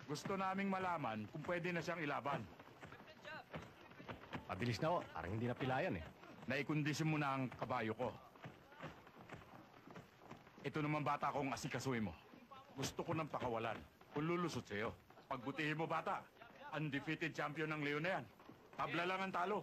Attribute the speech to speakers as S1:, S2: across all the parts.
S1: Gusto naming malaman kung pwede na siyang ilaban.
S2: Pabilis na ho. Parang hindi napilayan eh.
S1: Naikondisyon mo na ang kabayo ko. Ito naman bata kong asikasuhin mo. Gusto ko ng pakawalan. Kung lulusot sa'yo. Pagbutihin mo bata. Undefeated champion ng Leon na yan. Tabla lang ang talo.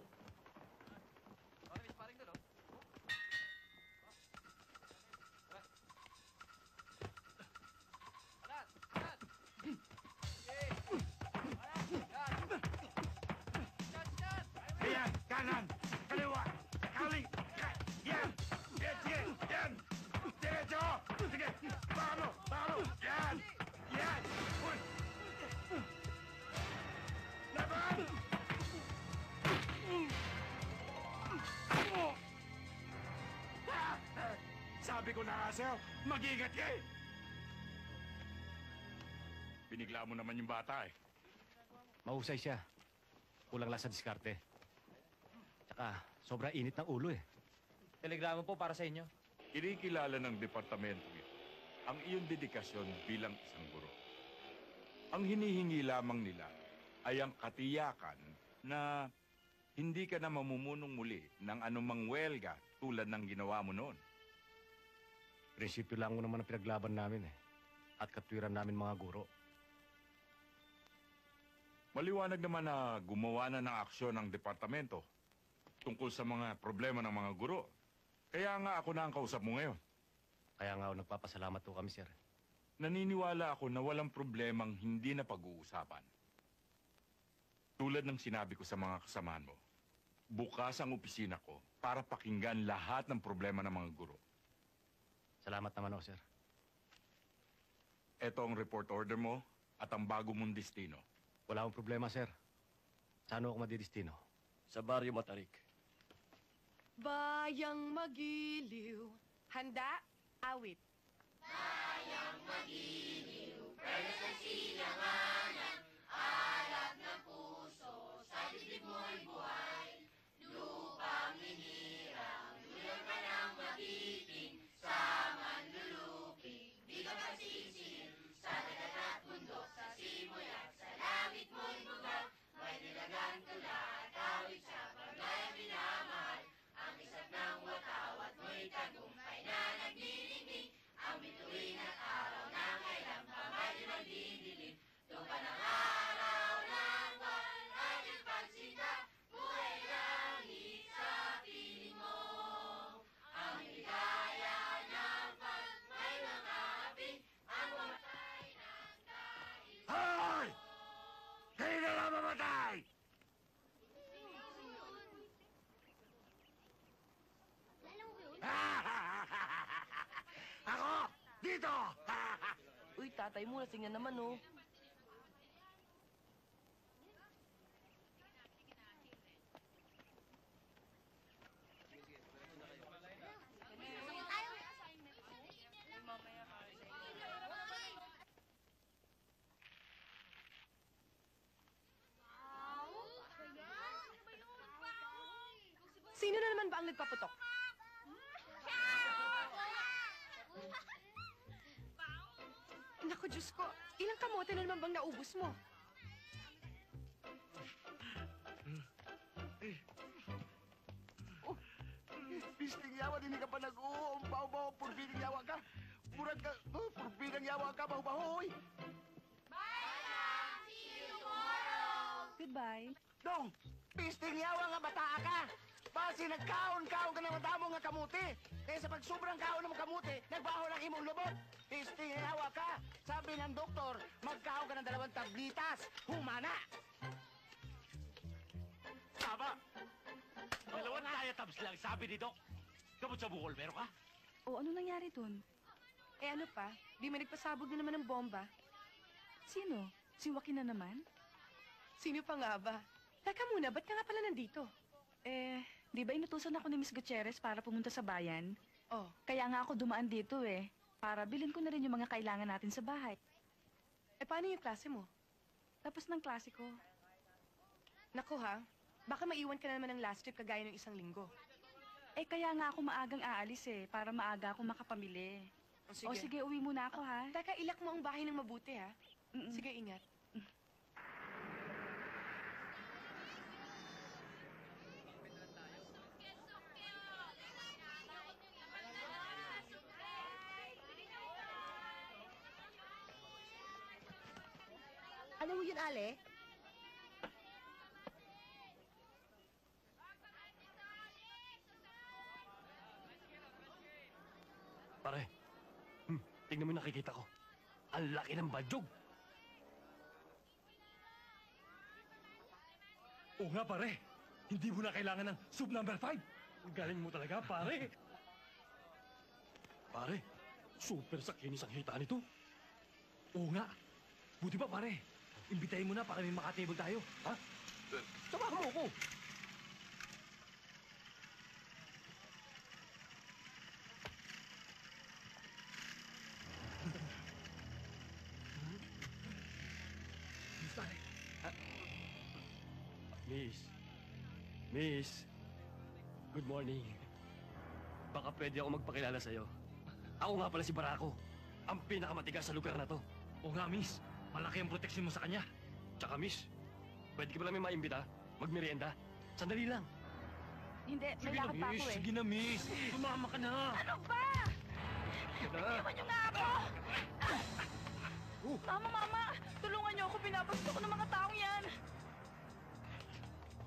S1: Yan! Kanan! Kaliwa! Kali! Yan! Sige! Yan! Diretso! Sige! Palo! Palo! Yan! Yan! Uy! Laban! Sabi ko na nga sa'yo, mag-ingat ka eh! Binigla mo naman yung bata eh.
S2: Mahusay siya. Kulang lang sa diskarte. Tsaka, sobrang init ng ulo eh.
S3: Telegramo po para sa inyo.
S1: Kinikilala ng departamento ito ang iyong dedikasyon bilang isang guro. Ang hinihingi lamang nila ay ang katiyakan na hindi ka na mamumunong muli ng anumang welga tulad ng ginawa mo noon.
S2: Prinsipyo lang mo naman ang pinaglaban namin eh. At katwiran namin mga guro.
S1: Maliwanag naman na gumawa na ng aksyon ng departamento tungkol sa mga problema ng mga guro. Kaya nga ako na ang kausap mo ngayon.
S2: Kaya nga ako nagpapasalamat po kami, sir.
S1: Naniniwala ako na walang problemang hindi na pag-uusapan. Tulad ng sinabi ko sa mga kasamaan mo, bukas ang opisina ko para pakinggan lahat ng problema ng mga guro.
S2: Salamat naman ako, sir.
S1: Ito ang report order mo at ang bago mong destino.
S2: Wala akong problema, sir. Saan ako madidestino?
S4: Sa Baryo Matarik.
S5: Bayang magiliw. Handa? Awit.
S6: Bayang magiliw, perlas ng silanganan, alab ng puso, sa dibdib mo'y buhay. Lupang hinirang, dulong ka ng mabiting, sa manluluping, di ka magsisil, sa dagat at bundok, sa simoy at sa langit mo'y bugak, may nilagang tula at awit sa paglayang minamahal. Ang isap ng watawat mo'y tagumpay na nagniningning, ang bituin at araw na kailang pamay di magdidilim. Tupa ng araw ng buwan at ipagsinta, buhay langit sa piling mo. Ang ligaya ng pagmay mga api, ang mamatay ng dahil sa
S1: Hoy! Kayo na lang mamatay! Ako! Dito!
S5: Uy, tatay mo, lasing na naman, oh. Sino na naman ba ang nagpaputok? Naku, Diyos ko. Ilang kamote na naman bang naubos mo?
S7: Pisting yawa, hindi ka pa nag-uumpaw-baw. Purbining yawa ka. Murag ka, purbining yawa ka, baho-bahoy.
S6: Bye, see you tomorrow!
S5: Goodbye.
S7: Dong, pisting yawa nga bata ka. Basi nagkaon-kaon ka ng madamo nga kamuti. Kaya sa pagsobrang kaon ng kamuti, nagbaho ng imong lubot. Pisting yawa ka. Sabi ng doktor, magkaon ka ng 2 tablitas. Humana.
S4: Tama! Dalawang diatabs lang, sabi ni Doc. Gamot sa bukol, meron ka?
S5: O, ano nangyari dun? Eh, ano pa? Di may nagpasabog na naman ng bomba. Sino? Si Joaquin na naman? Sino pa nga ba? Teka muna, ba't ka nga pala nandito?
S8: Di ba inutusan ako ni Miss Gutierrez para pumunta sa bayan?
S5: Oh,
S8: Kaya nga ako dumaan dito para bilhin ko na rin yung mga kailangan natin sa bahay.
S5: paano yung klase mo?
S8: Tapos ng klase ko.
S5: Naku ha, baka maiwan ka na naman ng last trip kagaya ng isang linggo.
S8: Kaya nga ako maagang aalis para maaga ako makapamili. O sige, uwi muna ako ha.
S5: Teka, ilak mo ang bahay ng mabuti ha.
S8: Mm-mm.
S5: Sige, ingat.
S6: Ano mo yun, Ale?
S4: Pare, tingnan mo yung nakikita ko. Ang laki ng badyog. Oo nga, pare. Hindi mo na kailangan ng soup number 5. Ang galing mo talaga, pare. Pare, super sa kinis ang hita nito. Oo nga. Buti ba, pare? Imbitahin mo na para may makatable tayo. Ha? Samahan mo ako. Miss, good morning. Baka pwede ako magpakilala sa'yo. Ako nga pala si Barako, ang pinakamatigas sa lugar na to. O nga, miss. Malaki ang proteksyon mo sa kanya. Tsaka, miss, pwede ka pala may maimbita? Magmerienda? Sandali lang.
S8: Hindi, may lakad pa ako
S4: Sige na, miss. Sumama ka na.
S8: Ano ba? Iwan niyo nga ako! Mama! Tulungan niyo ako, pinapasto ko ng mga taong yan!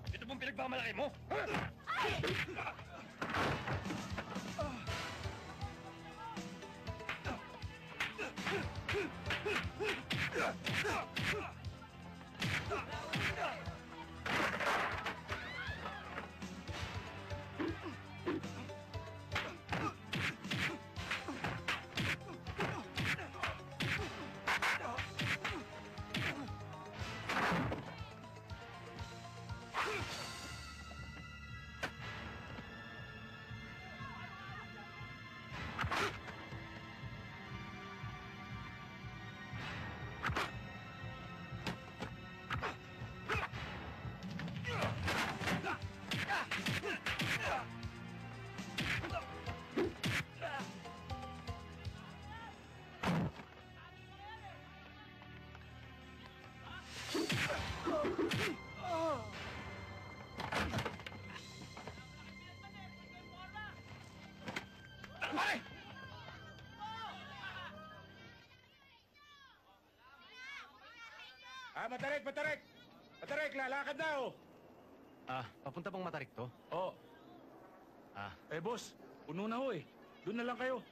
S4: Ito pong pinagmamalaki mo?
S1: Matarik! Matarik, lalakad na, oh!
S2: Papunta pang Matarik to?
S1: Oh, boss, puno na ho eh. Doon na lang kayo.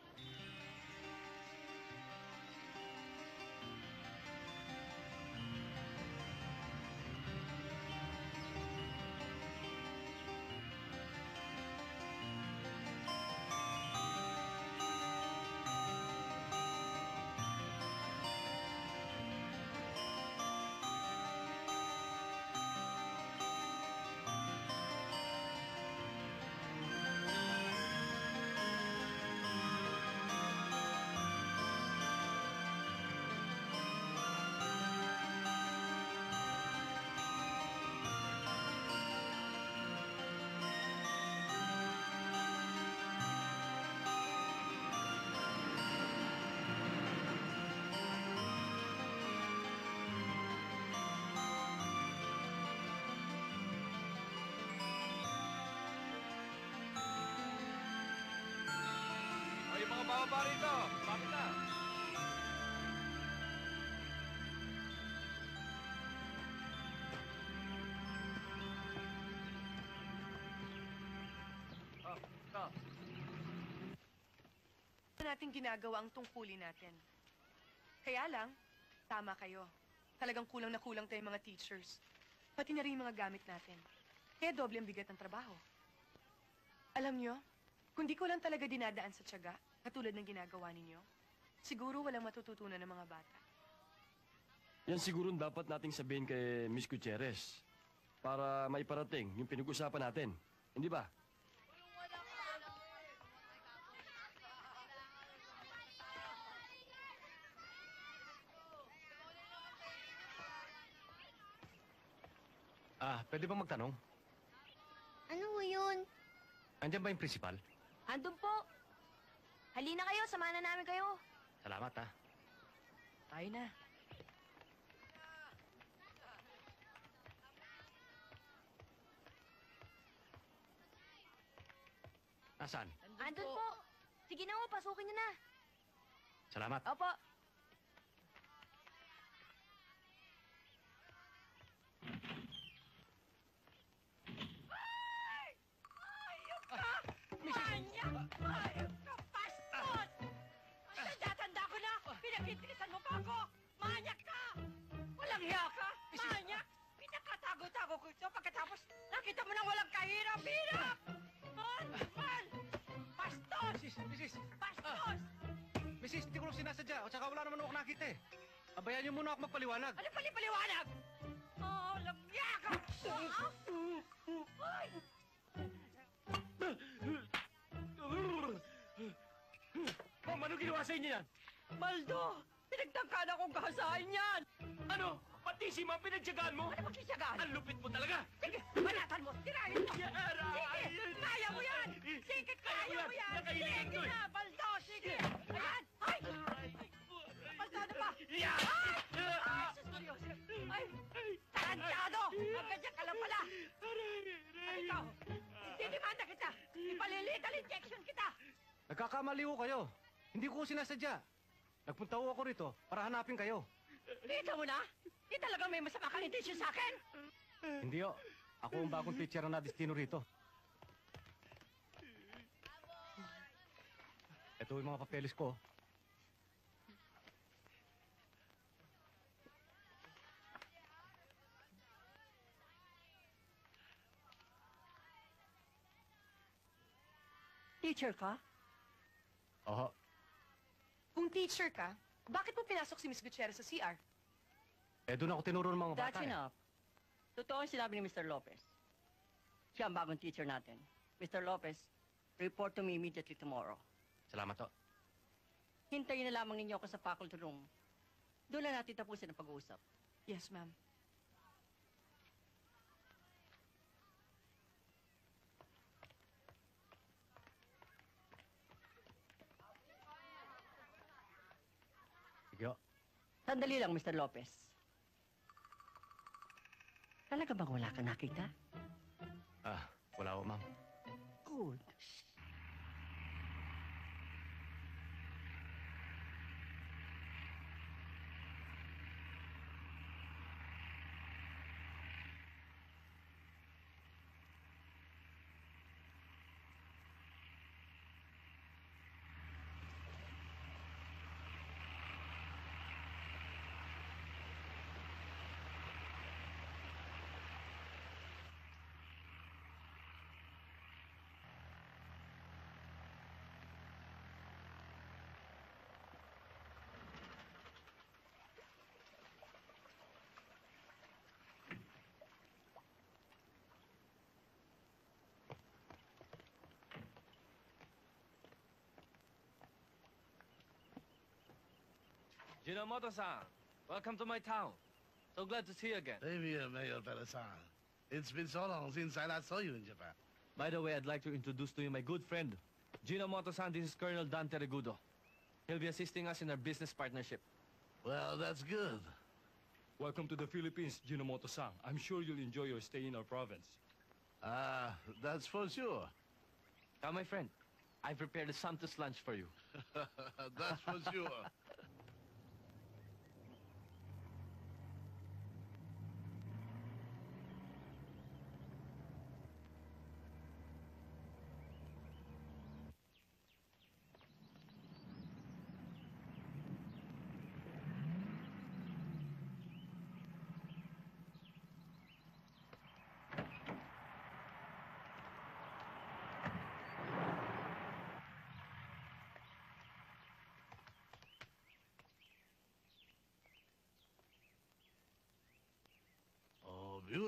S3: Mga bababa rito. Bakit na?
S5: Natin ginagawa ang tungkulin natin. Kaya lang, tama kayo. Talagang kulang na kulang tayong mga teachers. Pati na rin yung mga gamit natin. Kaya doble ang bigat ng trabaho. Alam nyo, kung di ko lang talaga dinadaan sa tiyaga, katulad ng ginagawa ninyo, siguro walang matututunan ng mga bata.
S4: Yan siguro dapat nating sabihin kay Miss Gutierrez. para maiparating yung pinag-usapan natin. Hindi ba?
S2: Pwede bang magtanong?
S6: Ano ho yun?
S2: Andiyan ba yung principal?
S6: Andun po. Halina kayo, samahan na namin kayo.
S2: Salamat, ha.
S5: Tayo na.
S2: Nasaan?
S6: Andun po. Sige na ho, pasukin niyo na.
S2: Salamat.
S6: Opo.
S9: Manyak! Ayop ka, bastos! Tanda-tanda ko na! Pinagtitisan mo pa ako! Manyak ka! Walang hiya ka! Manyak! Pinakatago-tago ko ito pagkatapos nakita mo nang walang kahirap-hirap! Man! Bastos!
S2: Mrs.
S9: Bastos!
S2: Mrs. Hindi ko lang sinasadya. O tsaka wala naman ako nakita eh. Abayan niyo muna ako magpaliwanag.
S9: Ano pali-paliwanag? Oh, walang hiya ka! Ay!
S4: Ma'am, ano ginawa sa inyo yan?
S9: Baldo! Pinagtangkaan akong kahasain yan!
S4: Ano? Pati si ma'am pinagtyagaan mo?
S9: Ano magsisagaan?
S4: Ang lupit mo talaga!
S9: Sige, banatan mo! Tirahin mo!
S4: Yara!
S9: Sige! Kaya mo yan! Sige, kaya mo yan!
S4: Nakahilingan ko
S9: Sige
S4: eh.
S9: na, Baldo! Sige! Ayan! Ay! Baldo, ano ba?
S4: Yeah!
S9: Ay, sus, Mario! Ay! Tarantado! Ang ganyan ka lang pala! Ano ikaw? Didimanda kita! Ipalilital injection kita!
S2: Nagkakamali ho kayo. Hindi ko sinasadya. Nagpunta ho ako rito para hanapin kayo.
S9: Kita mo na? Di talaga may masama kang intensyon sa akin?
S2: Hindi ho. Ako ang bagong teacher na destino rito. Ito yung mga papeles ko.
S9: Teacher ka?
S2: Oho.
S5: Kung teacher ka, bakit mo pinasok si Miss Gutierrez sa CR?
S2: Eh, doon ako tinuro ng mga bata.
S10: That's enough. Totoo ang sinabi ni Mr. Lopez. Siya ang bagong teacher natin. Mr. Lopez, report to me immediately tomorrow.
S2: Salamat ho.
S10: Hintayin na lamang ninyo ako sa faculty room. Doon na natin tapusin ang pag-uusap.
S5: Yes, ma'am.
S2: Sige ho.
S10: Sandali lang, Mr. Lopez. Talaga bang wala ka nakita?
S2: Wala ho, ma'am.
S10: Good.
S3: Jinomoto-san, welcome to my town. So glad to see you again.
S11: Same here, Mayor Perasan. It's been so long since I last saw you in Japan.
S3: By the way, I'd like to introduce to you my good friend, Jinomoto-san. This is Colonel Dante Regudo. He'll be assisting us in our business partnership.
S11: Well, that's good.
S4: Welcome to the Philippines, Jinomoto-san. I'm sure you'll enjoy your stay in our province.
S11: That's for sure.
S3: Come, my friend. I prepared a Santos lunch for you.
S11: That's for sure.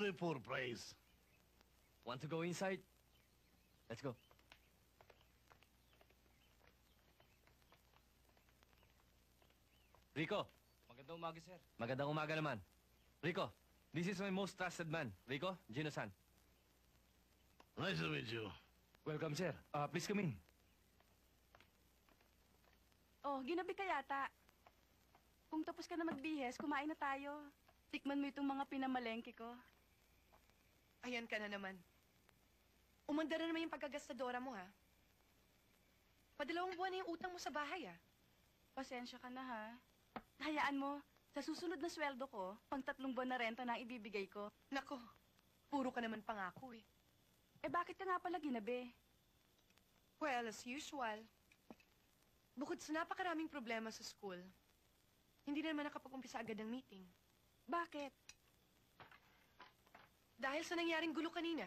S11: only poor praise.
S3: Want to go inside? Let's go. Rico.
S4: Magandang umaga, sir.
S3: Magandang umaga naman. Rico, this is my most trusted man. Rico, Gino-san.
S11: Nice to meet you.
S3: Welcome, sir. Please come in.
S8: Oh, ginabi ka yata. Kung tapos ka na magbihes, kumain na tayo. Tikman mo itong mga pinamalengke ko.
S5: Ayan ka na naman. Umanda na naman yung pagkagastadora mo, ha? Padalawang buwan na yung utang mo sa bahay, ah.
S8: Pasensya ka na, ha? Hayaan mo, sa susunod na sweldo ko, pang 3 buwan na renta na ibibigay ko.
S5: Nako, puro ka naman pangako, eh.
S8: Eh bakit ka nga pala ginabi?
S5: Well, as usual. Bukod sa napakaraming problema sa school, hindi na naman nakapag-umpisa agad ang meeting.
S8: Bakit?
S5: Dahil sa nangyaring gulo kanina.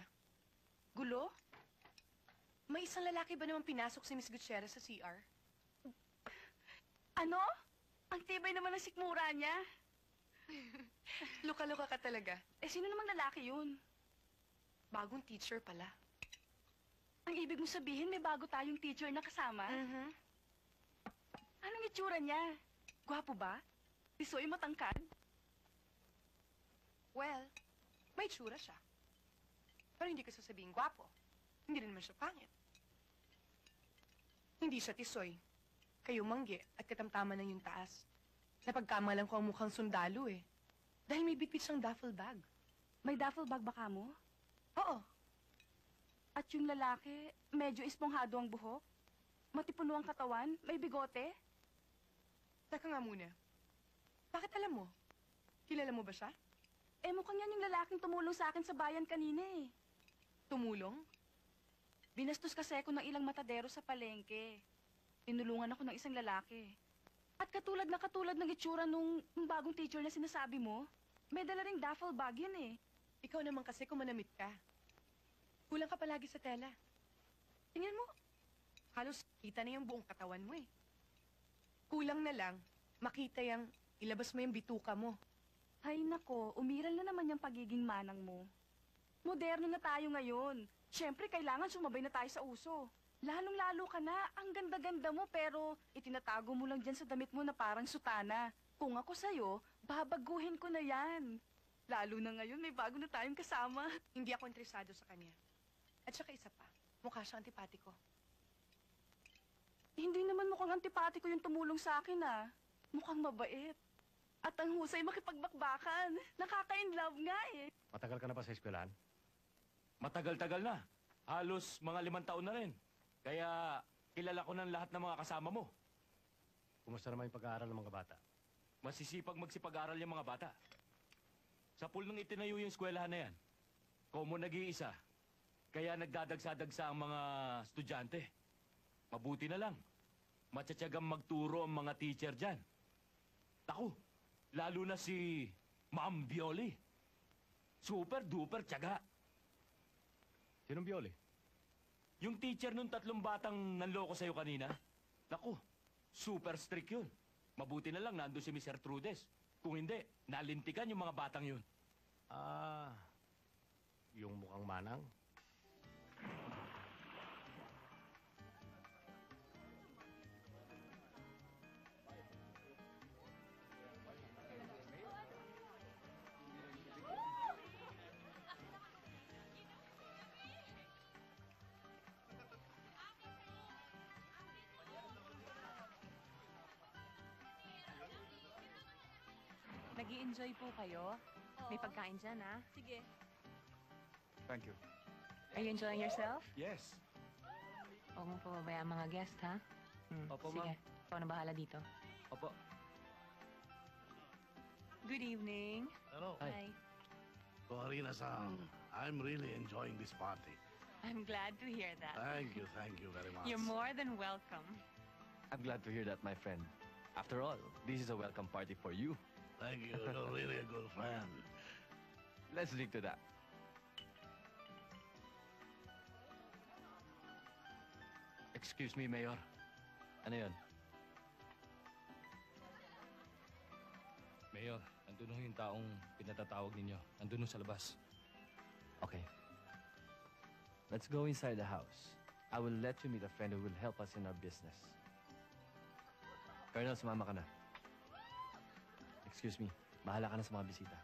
S8: Gulo?
S5: May isang lalaki ba naman pinasok si Miss Gutierrez sa CR?
S8: Ano? Ang tibay naman ng sikmura niya.
S5: Luka-luka ka talaga.
S8: Eh sino namang lalaki yun?
S5: Bagong teacher pala.
S8: Ang ibig mo sabihin, may bago tayong teacher na kasama?
S5: Mhm.
S8: Anong itsura niya? Gwapo ba? Tisoy matangkad?
S5: Well, may tsura siya. Pero hindi ko sasabihin gwapo. Hindi rin naman siya pangit. Hindi siya tisoy. Kayo manggi at katamtaman ng yung taas. Napagkamalan ko ang mukhang sundalo eh. Dahil may bitbit siyang duffel bag.
S8: May duffel bag ba ka mo?
S5: Oo.
S8: At yung lalaki, medyo esponghado ang buhok? Matipuno ang katawan? May bigote?
S5: Teka nga muna. Bakit alam mo? Kilala mo ba siya?
S8: Eh mukhang yan yung lalaking tumulong sa akin sa bayan kanina eh.
S5: Tumulong?
S8: Binastos kasi ako ng ilang matadero sa palengke. Tinulungan ako ng isang lalaki. At katulad ng itsura nung bagong teacher na sinasabi mo, may dala ring duffel bag yun eh.
S5: Ikaw naman kasi kung manamit ka. Kulang ka palagi sa tela. Tingnan mo. Halos kita na yung buong katawan mo eh. Kulang na lang, makita yung ilabas mo yung bituka mo.
S8: Ay nako, umiral na naman yung pagiging manang mo. Moderno na tayo ngayon. Siyempre, kailangan sumabay na tayo sa uso. Lalong-lalo ka na, ang ganda-ganda mo pero itinatago mo lang dyan sa damit mo na parang sutana. Kung ako sa'yo, babaguhin ko na yan. Lalo na ngayon, may bago na tayong kasama.
S5: Hindi ako interesado sa kanya. At saka isa pa, mukha siyang antipatiko.
S8: Hindi naman mukhang antipatiko yung tumulong sa akin ah. Mukhang mabait. At ang husay makipagbakbakan. Nakaka-inlove nga eh.
S2: Matagal ka na ba sa eskwelahan?
S1: Matagal-tagal na. Halos mga 5 taon na rin. Kaya kilala ko ng lahat ng mga kasama mo.
S2: Kumusta naman yung pag-aaral ng mga bata?
S1: Masisipag magsipag-aral yung mga bata. Sa pool nung itinayo yung eskwelahan na yan, komo nag-iisa. Kaya nagdadagsa-dagsa ang mga estudyante. Mabuti na lang. Matsatsagang magturo ang mga teacher dyan. Naku, lalo na si Ma'am Bioli. Super-duper tsaga.
S2: Sinong Bioli?
S1: Yung teacher nung 3 batang nanloko sa'yo kanina, naku, super strict yun. Mabuti na lang nandun si Miss Gertrudes. Kung hindi, nalintikan yung mga batang yun.
S2: Ah, yung mukhang manang?
S12: Nag-i-enjoy po kayo? May pagkain dyan, ha?
S8: Sige.
S1: Thank you.
S12: Are you enjoying yourself?
S1: Yes.
S12: Huwag mong pababayaan ang mga guest, ha?
S3: Opo,
S12: Sige,
S3: ma'am.
S12: ikaw na bahala dito.
S3: Opo.
S12: Good evening.
S11: Hello.
S12: Hi.
S11: Corina-san, I'm really enjoying this party.
S12: I'm glad to hear that.
S11: Thank you very much.
S12: You're more than welcome.
S3: I'm glad to hear that, my friend. After all, this is a welcome party for you.
S11: Thank you. You're really a good friend.
S3: Let's drink to that. Excuse me, Mayor. Ano yun?
S4: Mayor, nandun yung taong pinatatawag ninyo. Nandun sa labas.
S3: Okay. Let's go inside the house. I will let you meet a friend who will help us in our business. Colonel, sumama ka na. Excuse me, bahala ka na sa mga bisita.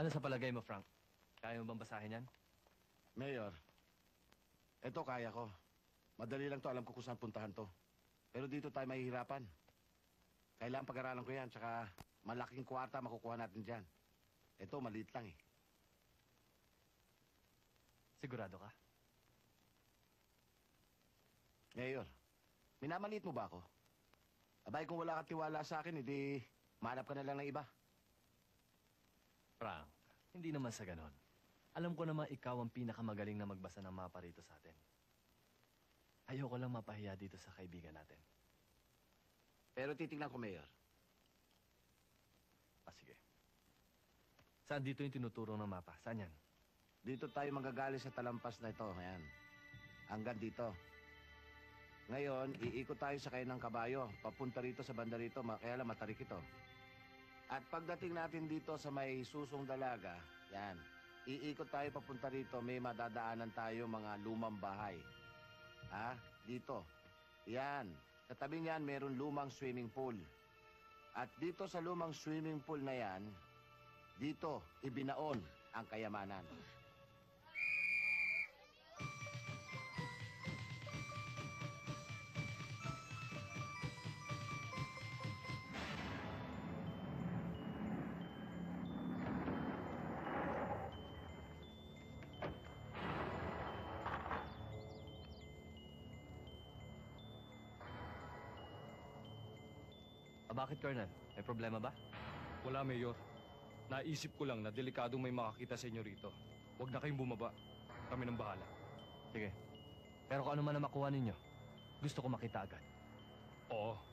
S3: Ano sa palagay mo, Frank? Kaya mo bang basahin yan?
S7: Mayor, eto kaya ko. Madali lang to, alam ko kung saan puntahan to. Pero dito tayo mahihirapan. Kailangan pag-aralan ko yan, tsaka malaking kwarta makukuha natin dyan. Eto, maliit lang eh.
S3: Sigurado ka?
S7: Mayor, minamaliit mo ba ako? Abay, kung wala kang tiwala sa akin, edi mahanap ka na lang ng iba.
S3: Frank, hindi naman sa ganon. Alam ko naman ikaw ang pinakamagaling na magbasa ng mapa rito sa atin. Ayoko lang mapahiya dito sa kaibigan natin.
S7: Pero titignan ko, Mayor.
S3: Sige. Saan dito yung tinuturo ng mapa? Saan yan?
S7: Dito tayo magagali sa talampas na ito. Ayan. Hanggang dito. Ngayon, iikot tayo sa kayo ng kabayo. Papunta rito sa banda rito, kaya lang matarik ito. At pagdating natin dito sa may susong dalaga, yan, iikot tayo papunta rito, may madadaanan tayo mga lumang bahay. Ha? Dito. Yan. Sa tabi niyan, meron lumang swimming pool. At dito sa lumang swimming pool na yan, dito, ibinaon ang kayamanan.
S3: Bakit, Colonel? May problema ba?
S13: Wala, Mayor. Naisip ko lang na delikadong may makakita sa inyo rito. Huwag na kayong bumaba. Kami nang bahala.
S3: Sige. Pero kung ano man ang makuha ninyo, gusto ko makita agad.
S13: Oo.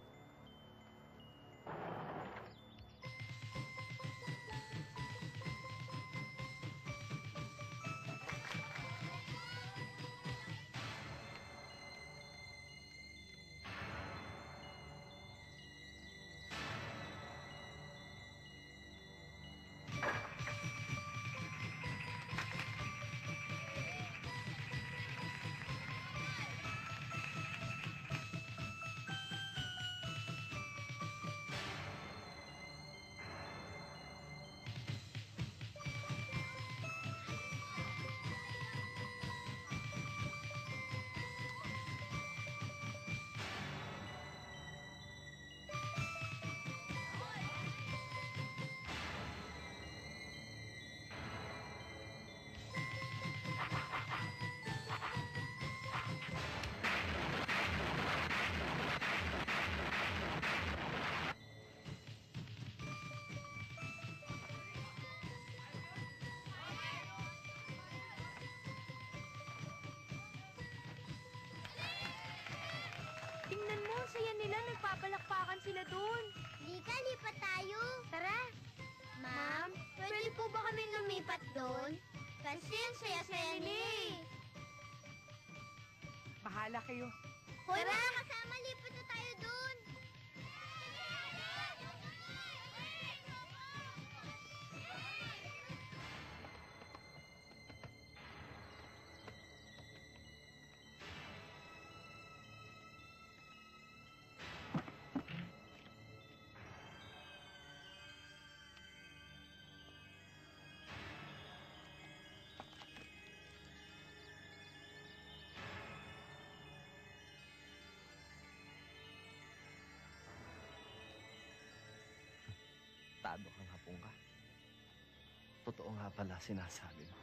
S6: Tingnan mo, saya nila. Nagpapalakpakan sila doon. Lika, lipat tayo. Tara. Ma'am, pwede po ba kami lumipat doon? Kasi ang saya-saya nila eh.
S5: Bahala kayo.
S6: Tara, kasama lipat na tayo doon.
S3: Tado kang hapong ka. Totoo nga pala sinasabi mo.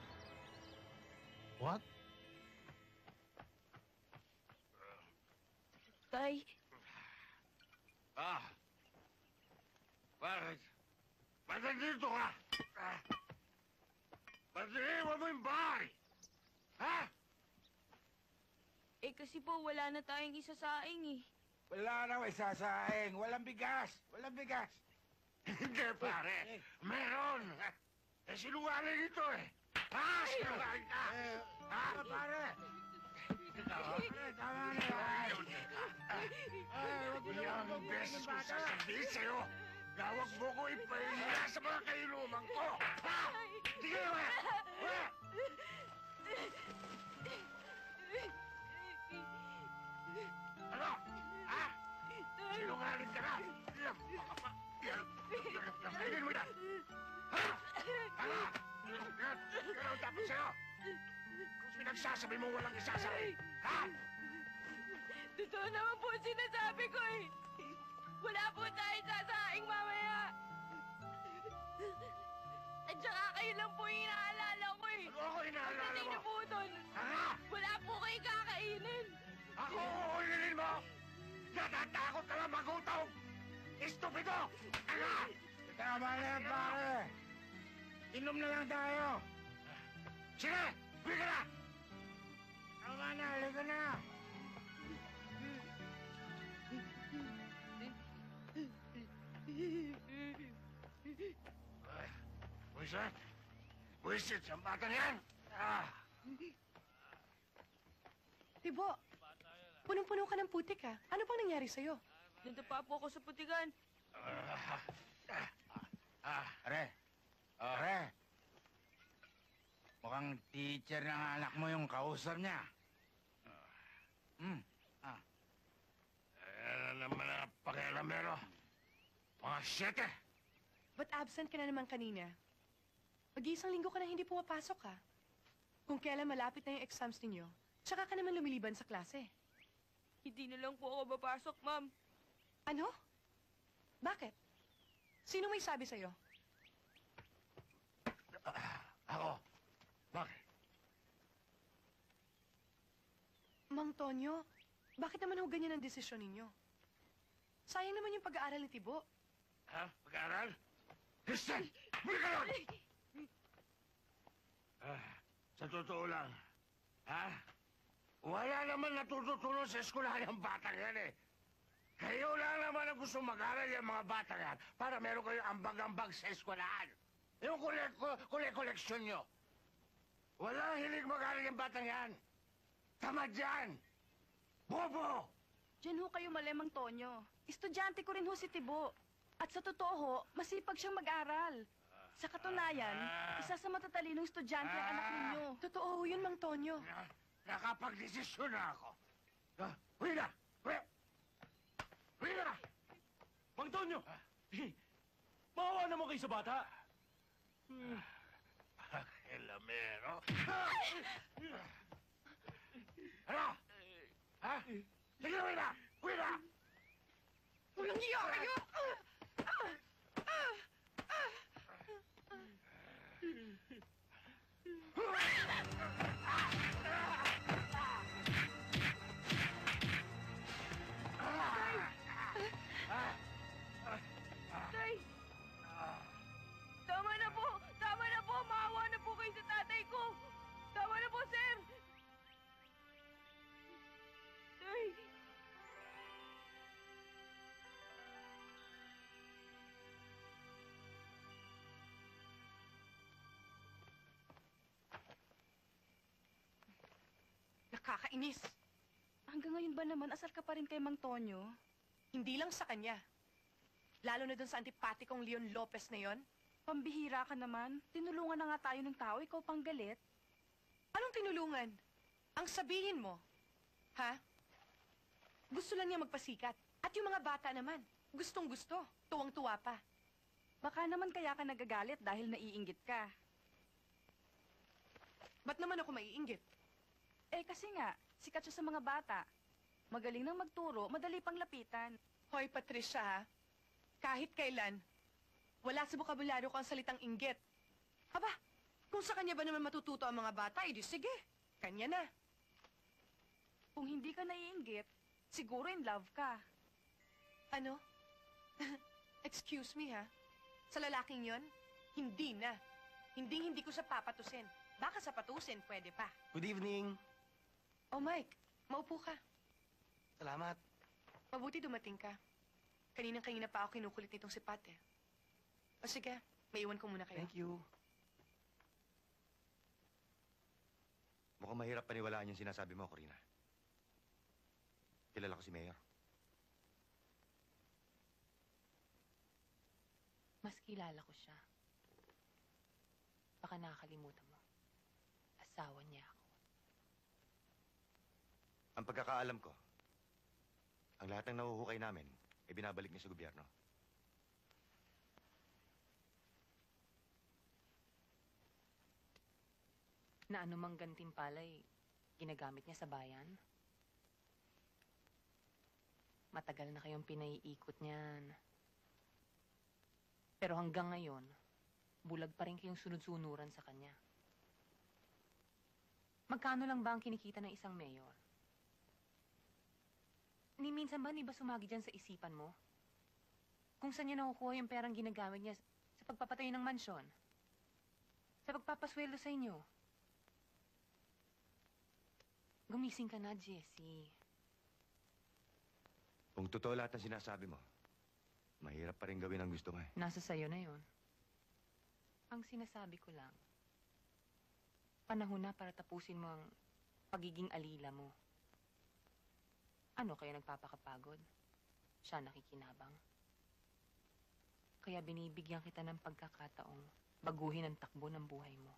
S11: What?
S8: Tay,
S7: Bakit? Ba't nandito ka? Ba't iniwan mo yung bahay? Ha?
S8: kasi po wala na tayong isasaing eh.
S7: Wala raw isasaing. Walang bigas. Walang bigas.
S11: Hindi, pare. Meron. Eh, sinungaling ito eh. Ha? Sinungaling ka. Ha?
S7: Pare! Tama na yan.
S11: Ilang beses ko sasabihin sa'yo na huwag mo ko ipahinga sa mga kainuman ko. Ha? Sige ba? Ha? Ano? Ha? Sinungaling ka na? Kainin mo yan! Ha? Ano? Ano ang tapos sa'yo? Kung pinagsasabi mo walang isasabi, ha?
S9: Totoo naman po ang sinasabi ko eh. Wala po tayo sasaing mamaya. At saka kayo lang po yung inaalala ko eh.
S11: Ano ako inaalala
S9: Pagdating
S11: mo?
S9: na po doon, wala po kayo kakainin.
S11: Ako uulirin mo! Natatakot ka lang magutom! Estupido! Ano?
S7: Tama na yan, pare. Inom na lang tayo.
S11: Sige! Bili ka na!
S7: Tama na, halika na.
S11: Buisit! Buisit sa bata niyan! Ah!
S5: Tibo, punong-puno ka ng putik ha. Ano pang nangyari sa'yo?
S9: Nadapa po ako sa putikan.
S7: Pare. Pare. Mukhang teacher ng anak mo yung kausap niya.
S11: Ayan na naman ang pakialamero. Mga 7!
S5: Ba't absent ka na naman kanina? Mag-iisang linggo ka na hindi pumapasok ha. Kung kailan malapit na yung exams ninyo, tsaka ka naman lumiliban sa klase.
S9: Hindi na lang po ako mapasok, ma'am.
S5: Ano? Bakit? Sino may sabi sa'yo?
S11: Ako. Bakit?
S5: Mang Tonyo, bakit naman ho ganyan ang desisyon ninyo? Sayang naman yung pag-aaral ni Tibo.
S11: Ha? Pag-aaral? Kristen! Buli ka nun! Sa totoo lang, ha? Wala naman natututunan sa eskwelahan ng batang yan eh. Kayo lang naman ang gusto mag-aral yung mga batang yan para meron kayo ambag-ambag sa eskwelahan. Yung koleksyon nyo. Walang hilig mag-aral yung batang yan. Tamad yan! Bobo!
S8: Diyan ho kayo mali, Mang Tonyo. Estudyante ko rin ho si Tibo. At sa totoo ho, masipag siyang mag-aral. Sa katunayan, isa sa matatalinong estudyante ang anak ninyo.
S5: Totoo ho yun, Mang Tonyo.
S11: Nakapag-desisyon na ako. Uwi na! Uwi! Uwi na!
S4: Mang Tonyo! Maawa naman kayo sa bata.
S11: Elamero. Ano? Ha? Sige, uwi na! Uwi na!
S5: Walang hiya kayo!
S9: Tay! Tama na po! Tama na po! Maawa na po kayo sa tatay ko! Tama na po, sir! Tay!
S5: Nakakainis.
S8: Hanggang ngayon ba naman, asal ka pa rin kay Mang Tonyo?
S5: Hindi lang sa kanya. Lalo na dun sa antipatikong Leon Lopez na yon.
S8: Pambihira ka naman. Tinulungan na nga tayo ng tao, ikaw pang galit.
S5: Anong tinulungan? Ang sabihin mo, ha? Gusto lang niya magpasikat. At yung mga bata naman, gustong-gusto, tuwang-tuwa pa.
S8: Baka naman kaya ka nagagalit dahil naiinggit ka.
S5: Ba't naman ako maiinggit?
S8: Eh kasi nga, sikat siya sa mga bata. Magaling nang magturo, madali pang lapitan.
S5: Hoy, Patricia, ha? Kahit kailan, wala sa bokabularyo ko ang salitang inggit. Aba, kung sa kanya ba naman matututo ang mga bata, edi sige, kanya na.
S8: Kung hindi ka naiinggit, siguro in love ka.
S5: Ano? Excuse me, ha? Sa lalaking yon, hindi na. Hindi ko siya papatusin. Baka sa patusin, pwede pa.
S14: Good evening.
S5: Oh, Mike, maupo ka.
S14: Salamat.
S5: Mabuti dumating ka. Kaninang-kanina pa ako kinukulit nitong si Pat eh. O sige, maiwan ko muna kayo.
S3: Thank you.
S14: Mukhang mahirap paniwalaan yung sinasabi mo, Corina. Kilala ko si Mayor.
S12: Mas kilala ko siya. Baka nakakalimutan mo. Asawa niya ako.
S14: Ang pagkakaalam ko, ang lahat ng nahuhukay namin ay binabalik niya sa gobyerno.
S12: Na anumang gantimpalay, ginagamit niya sa bayan? Matagal na kayong pinaiikot niyan. Pero hanggang ngayon, bulag pa rin kayong sunod-sunuran sa kanya. Magkano lang ba ang kinikita ng isang mayor? Ni minsan ba, ba sumagi dyan sa isipan mo? Kung saan niya nakukuha yung perang ginagamit niya sa pagpapatayo ng mansyon? Sa pagpapasweldo sa inyo? Gumising ka na, Jessie.
S14: Kung totoo lahat ng sinasabi mo, mahirap pa rin gawin ang gusto mo eh.
S12: Nasa sayo na yon. Ang sinasabi ko lang, panahon na para tapusin mo ang pagiging alila mo. Ano kaya nagpapakapagod? Siya nakikinabang. Kaya binibigyan kita ng pagkakataong baguhin ang takbo ng buhay mo.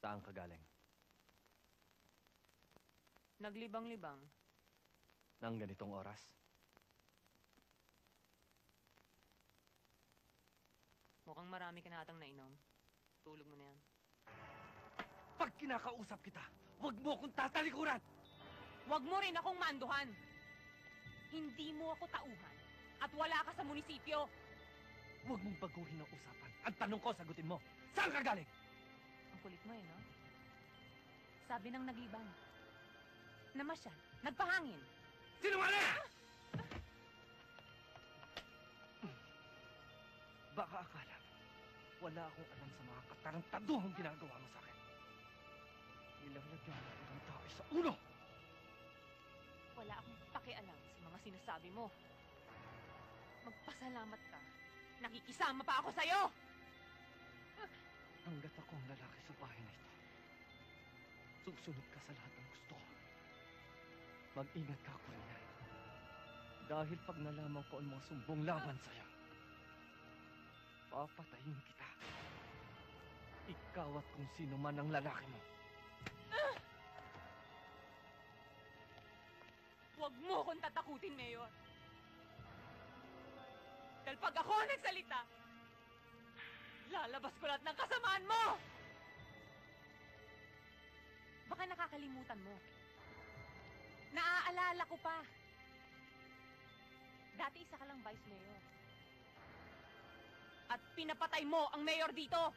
S3: Saan ka galing?
S12: Naglibang-libang.
S3: Nang ganitong oras?
S12: Mukhang marami ka na atang nainom. Tulog mo na yan.
S4: Pag kinakausap kita, huwag mo akong tatalikuran!
S12: Huwag mo rin akong manduhan! Hindi mo ako tauhan at wala ka sa munisipyo!
S4: Huwag mong baguhin ang usapan. Ang tanong ko, sagutin mo. Saan ka galing?
S12: Ang kulit mo eh, no? Sabi ng naglibang. Namasyal. Nagpahangin.
S4: Sinungaling! Baka akala mo, wala akong alam sa mga katarantaduhang ginagawa mo sa akin. Nilalagyan mo ko ng tao sa ulo!
S12: Wala akong pakialam sa mga sinasabi mo. Magpasalamat ka. Nakikisama pa ako sa'yo!
S4: Hanggat ako ang lalaki sa bahay na ito, susunod ka sa lahat ng gusto ko. Mag-ingat ka, Corina. Dahil pag nalaman ko ang mga sumbong laban sa'yo, papatayin kita. Ikaw at kung sino man ang lalaki mo.
S12: Huwag mo akong tatakutin, Mayor. Dahil pag ako nagsalita, lalabas ko lahat ng kasamaan mo! Baka nakakalimutan mo. Naaalala ko pa. Dati isa ka lang vice mayor. At pinapatay mo ang mayor dito.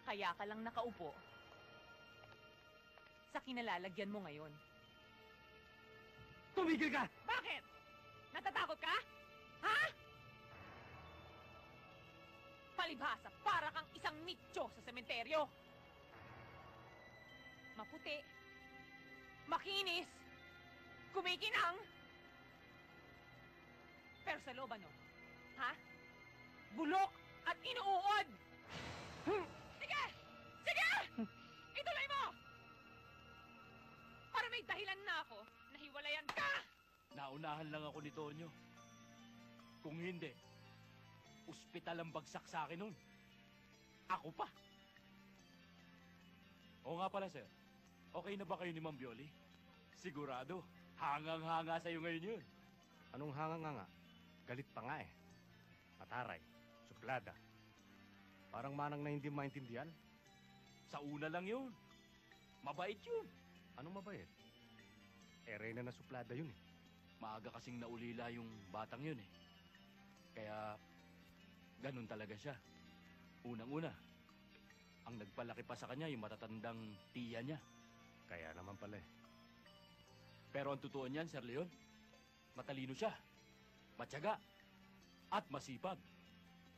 S12: Kaya ka lang nakaupo sa kinalalagyan mo ngayon.
S4: Tumigil ka!
S12: Bakit? Natatakot ka? Ha? Palibhasa, para kang isang nicho sa sementeryo. Maputi, makinis, kumikinang. Pero sa loob ano? Ha? Bulok at inuuod! Sige! Sige! Ituloy mo! Para may dahilan na ako, nahiwalayan ka!
S4: Naunahan lang ako ni Tonyo. Kung hindi, ospital ang bagsak sa akin nun. Ako pa.
S1: Oo nga pala, sir. Okay na ba kayo ni Ma'am Bioli? Sigurado, hangang-hanga sa'yo ngayon yun.
S2: Anong hanga nga? Galit pa nga eh. Mataray, suplada. Parang manang na hindi maintindihan.
S1: Sa una lang yun. Mabait yun.
S2: Anong mabait? Reyna na suplada yun eh.
S1: Maaga kasing naulila yung batang yun eh. Kaya, ganun talaga siya. Unang-una, ang nagpalaki pa sa kanya yung matatandang tiya niya.
S2: Kaya naman pala eh.
S1: Pero ang totoo niyan, Sir Leon, matalino siya. Matyaga.
S4: At masipag.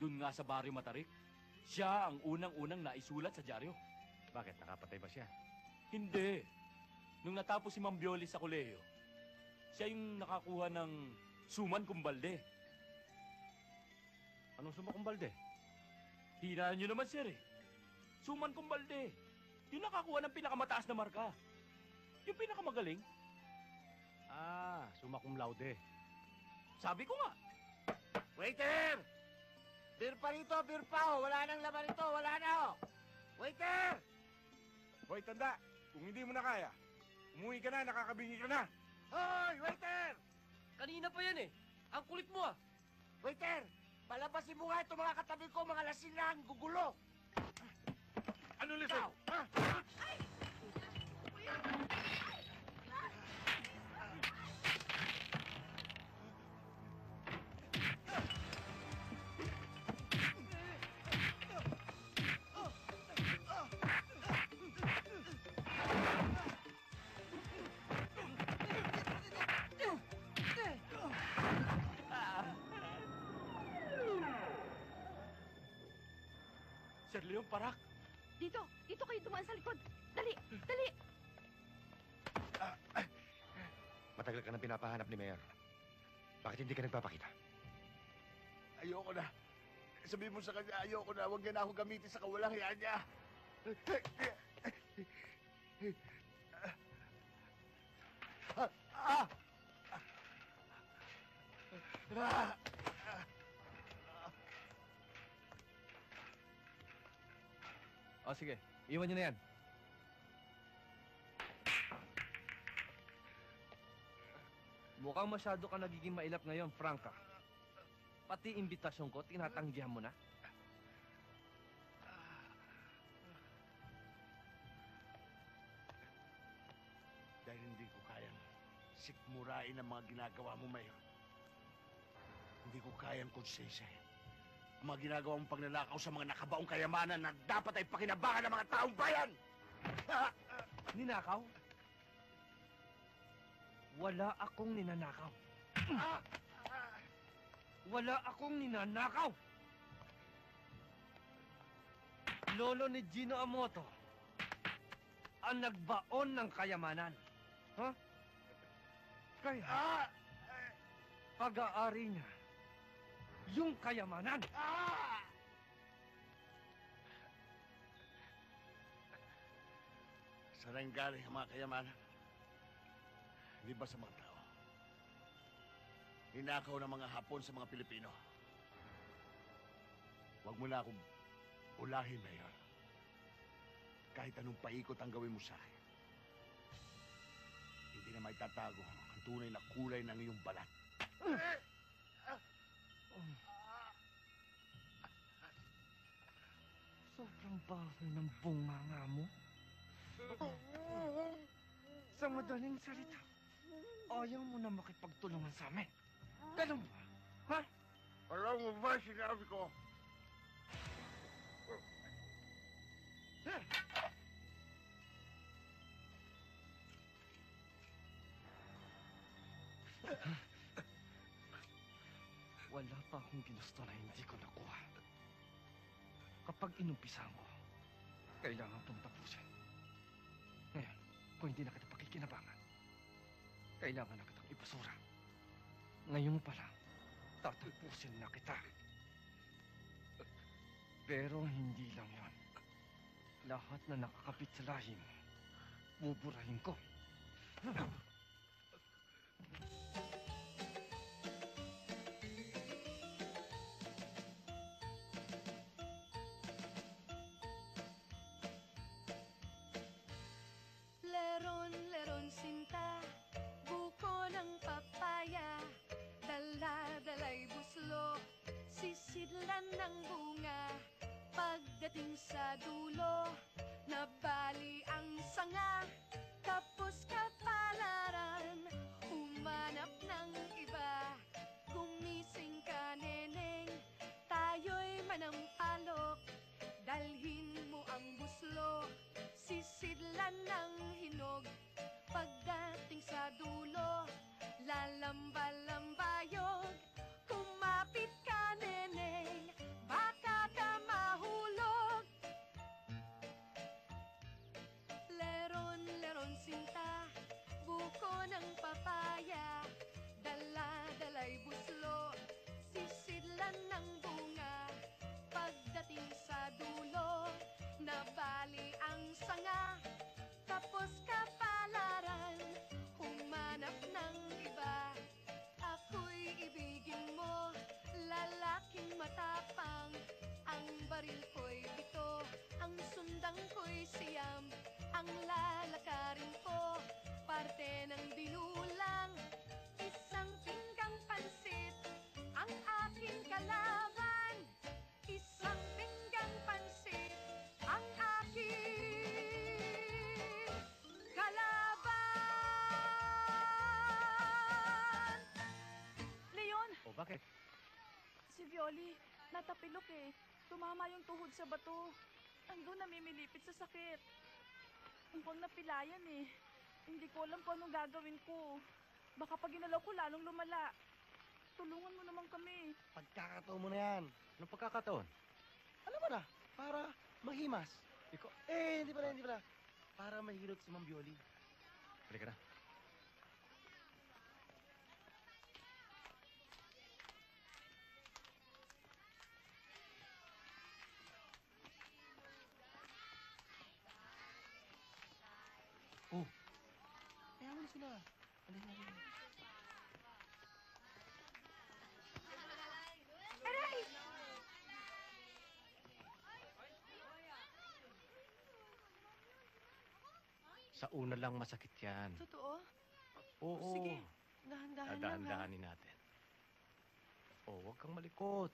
S4: Doon nga sa Barrio Matarik, siya ang unang-unang naisulat sa dyaryo.
S2: Bakit? Nakapatay ba siya?
S4: Hindi. Nung natapos si Mang Bioli sa kolehiyo, siya yung nakakuha ng suman kumbalde.
S2: Anong sumakumbalde?
S4: Hinaan nyo naman, sir, eh. Suman kumbalde. Yung nakakuha ng pinakamataas na marka. Yung pinakamagaling.
S2: Ah, summa cum laude.
S4: Sabi ko nga.
S7: Waiter! Beer pa rito, beer pa, oh. Wala nang laman rito, wala na, oh. Waiter!
S1: Hoy, tanda, kung hindi mo na kaya, umuwi ka na, nakakabingi ka na.
S7: Hoy, waiter!
S4: Kanina pa yan, eh. Ang kulit mo, ah.
S7: Waiter! Palabasin mo nga itong mga katabi ko, mga lasing na ang gugulo.
S1: Ano, Lizzie?
S7: Ha?
S4: Sir Leon, parak.
S8: Dito kayo dumaan sa likod. Dali, dali.
S14: Matagal ka nang pinapahanap ni Mayor. Bakit hindi ka nagpapakita?
S7: Ayoko na. Sabihin mo sa kanya, ayoko na. Huwag niya na ako gamitin sa kawalang hiya niya.
S3: O sige, iwan nyo na yan. Mukhang masyado ka nagiging mailap ngayon, Franca. Pati imbitasyon ko, tinatanggihan mo na.
S7: Dahil hindi ko kayang sikmurain ang mga ginagawa mo, Mayor. Hindi ko kayang konsensyahin ang mga ginagawa mong pagnanakaw sa mga nakabaong kayamanan na dapat ay pakinabangan ng mga taong bayan!
S3: Ninakaw? Wala akong ninanakaw. Wala akong ninanakaw! Lolo ni Gino Amoto ang nagbaon ng kayamanan. Ha? Kaya, pag-aari niya yung kayamanan.
S7: Saan ang galing ang mga kayamanan? Hindi ba sa mga tao? Ninakaw ng mga Hapon sa mga Pilipino. Huwag mo na akong ulahin, Mayor. Kahit anong paikot ang gawin mo sa akin. Hindi na maitatago ang tunay na kulay ng iyong balat.
S3: Sobrang baho ng bunganga mo. Sa madaling salita, ayaw mo na makipagtulungan sa amin. Ganun ba? Ha?
S7: Alam mo ba sinabi ko?
S3: Wala pa akong ginusto na hindi ko nakuha. Kapag inumpisan ko, kailangan itong tapusin. Ngayon, kung hindi na kita pakikinabangan, kailangan na kitang ipasura. Ngayon pa lang, tatapusin na kita. Pero hindi lang yon. Lahat na nakakapit sa lahi mo, buburahin ko.
S6: Leron sinta, buko ng papaya, dala-dalay buslo, sisidlan ng bunga. Pagdating sa dulo, nabali ang sanga, tapos kapalaran, humanap ng iba. Gumising ka, neneng, tayo'y manampalok, dalhin mo ang buslo, sisidlan ng hinog. Pagdating sa dulo, lalamba-lambayog, kumapit ka,
S5: ako'y siyam, ang lalakarin ko, parte ng binulang, isang pinggang pansit, ang aking kalaban, isang pinggang pansit, ang aking kalaban!
S8: Leon,
S2: O bakit?
S8: si Violi, natapilok eh. Tumama yung tuhod sa bato. Andun namimilipit sa sakit. Mukhang napilayan eh. Hindi ko alam kung anong gagawin ko. Baka pag ginalaw ko lalong lumala. Tulungan mo naman kami.
S7: Pagkakataon mo na yan.
S2: Anong pagkakataon?
S7: Alam mo na, para maghimas.
S2: Ikaw,
S7: Hindi pala. Para mahilot si Ma'am Violi.
S2: halika na.
S7: Oh. Kaya mo na sila. Halika.
S2: Sa una lang masakit yan.
S5: Totoo?
S2: Oo.
S5: Sige, dahan-dahan lang ha.
S2: Dahan-dahanin natin. Huwag kang malikot.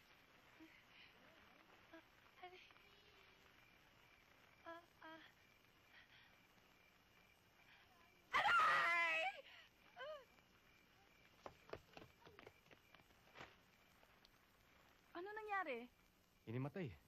S8: Ano nangyari?
S2: Inimatay.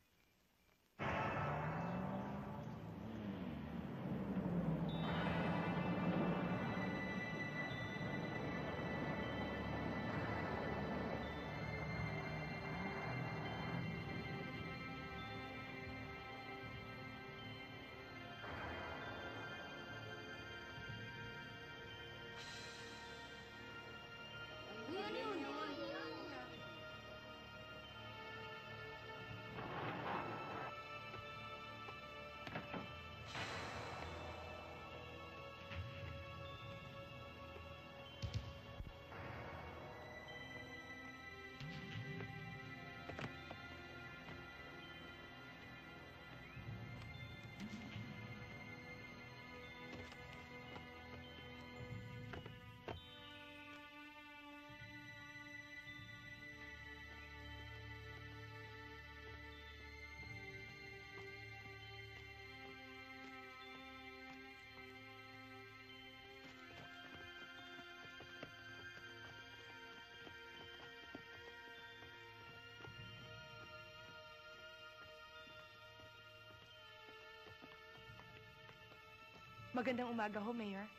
S5: Magandang umaga ho, Mayor.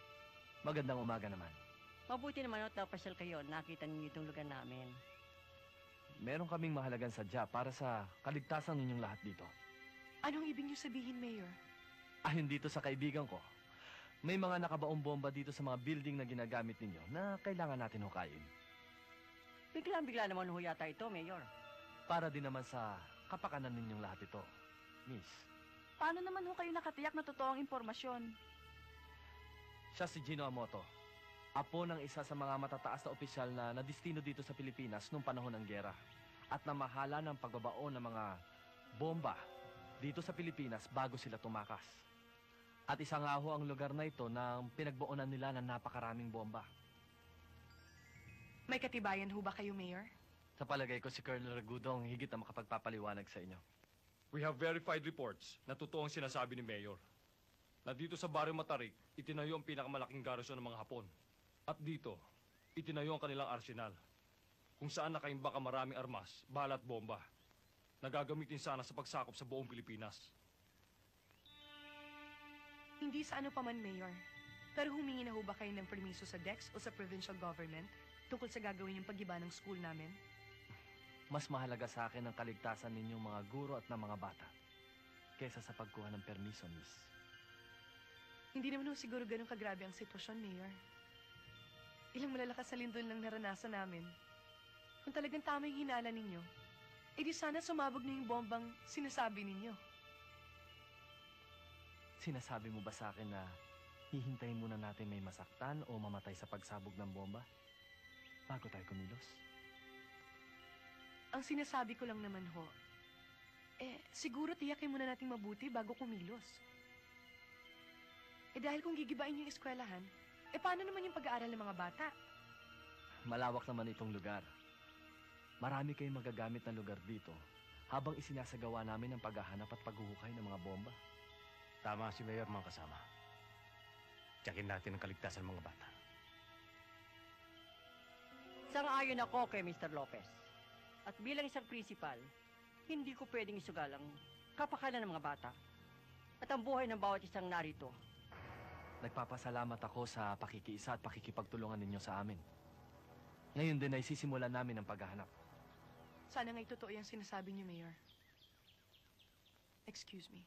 S2: Magandang umaga naman.
S10: Mabuti naman at napasyal kayo. Nakita ninyo itong lugar namin.
S13: Meron kaming mahalagang sadya para sa kaligtasan ninyong lahat dito.
S5: Anong ibig niyo sabihin, Mayor?
S13: Ayon dito sa kaibigan ko, may mga nakabaong bomba dito sa mga building na ginagamit ninyo na kailangan natin hukayin.
S10: Biglang-bigla naman ho yata ito, Mayor.
S13: Para din naman sa kapakanan ninyong lahat ito, Miss.
S8: Paano naman ho kayo nakatiyak na totoong impormasyon?
S13: Siya si Gino Amoto, apo ng isa sa mga matataas na opisyal na nadistino dito sa Pilipinas noong panahon ng giyera at namahala ng pagbabaon ng mga bomba dito sa Pilipinas bago sila tumakas. At isa nga ho ang lugar na ito na pinagboonan nila ng napakaraming bomba.
S5: May katibayan ho ba kayo, Mayor?
S13: Sa palagay ko si Colonel Ragudong higit na makapagpapaliwanag sa inyo.
S15: We have verified reports na totoo ang sinasabi ni Mayor. Na dito sa Barrio Matarik, itinayo ang pinakamalaking garrison ng mga Hapon. At dito, itinayo ang kanilang arsenal. Kung saan nakaimbak ang maraming armas, bala at bomba. Nagagamitin sana sa pagsakop sa buong Pilipinas.
S5: Hindi sa ano pa man, Mayor. Pero humingi na ho ba kayo ng permiso sa DEX o sa provincial government tungkol sa gagawin yung pag-iba ng school namin?
S13: Mas mahalaga sa akin ang kaligtasan ninyong mga guro at ng mga bata kaysa sa pagkuha ng permiso, Miss.
S5: Hindi naman ho siguro ganun kagrabe ang sitwasyon, Mayor. Ilang malalakas na lindol lang naranasan namin. Kung talagang tama yung hinala ninyo, edi sana sumabog na yung bombang sinasabi ninyo.
S13: Sinasabi mo ba sa akin na hihintayin muna natin may masaktan o mamatay sa pagsabog ng bomba bago tayo kumilos?
S5: Ang sinasabi ko lang naman ho, siguro tiyakin muna nating mabuti bago kumilos. dahil kung gigibain yung eskwelahan, paano naman yung pag-aaral ng mga bata?
S13: Malawak naman itong lugar. Marami kayong magagamit na lugar dito habang isinasagawa namin ang paghahanap at paghuhukay ng mga bomba.
S2: Tama si Mayor, mga kasama. Tiyakin natin ang kaligtasan ng mga bata.
S10: Sang-ayon ako kay Mr. Lopez. At bilang isang principal, hindi ko pwedeng isugal ang kapakanan ng mga bata at ang buhay ng bawat isang narito.
S13: Nagpapasalamat ako sa pakikiisa at pakikipagtulungan ninyo sa amin. Ngayon din ay sisimulan namin ang paghahanap.
S5: Sana nga'y totoo yung sinasabi niyo, Mayor. Excuse me.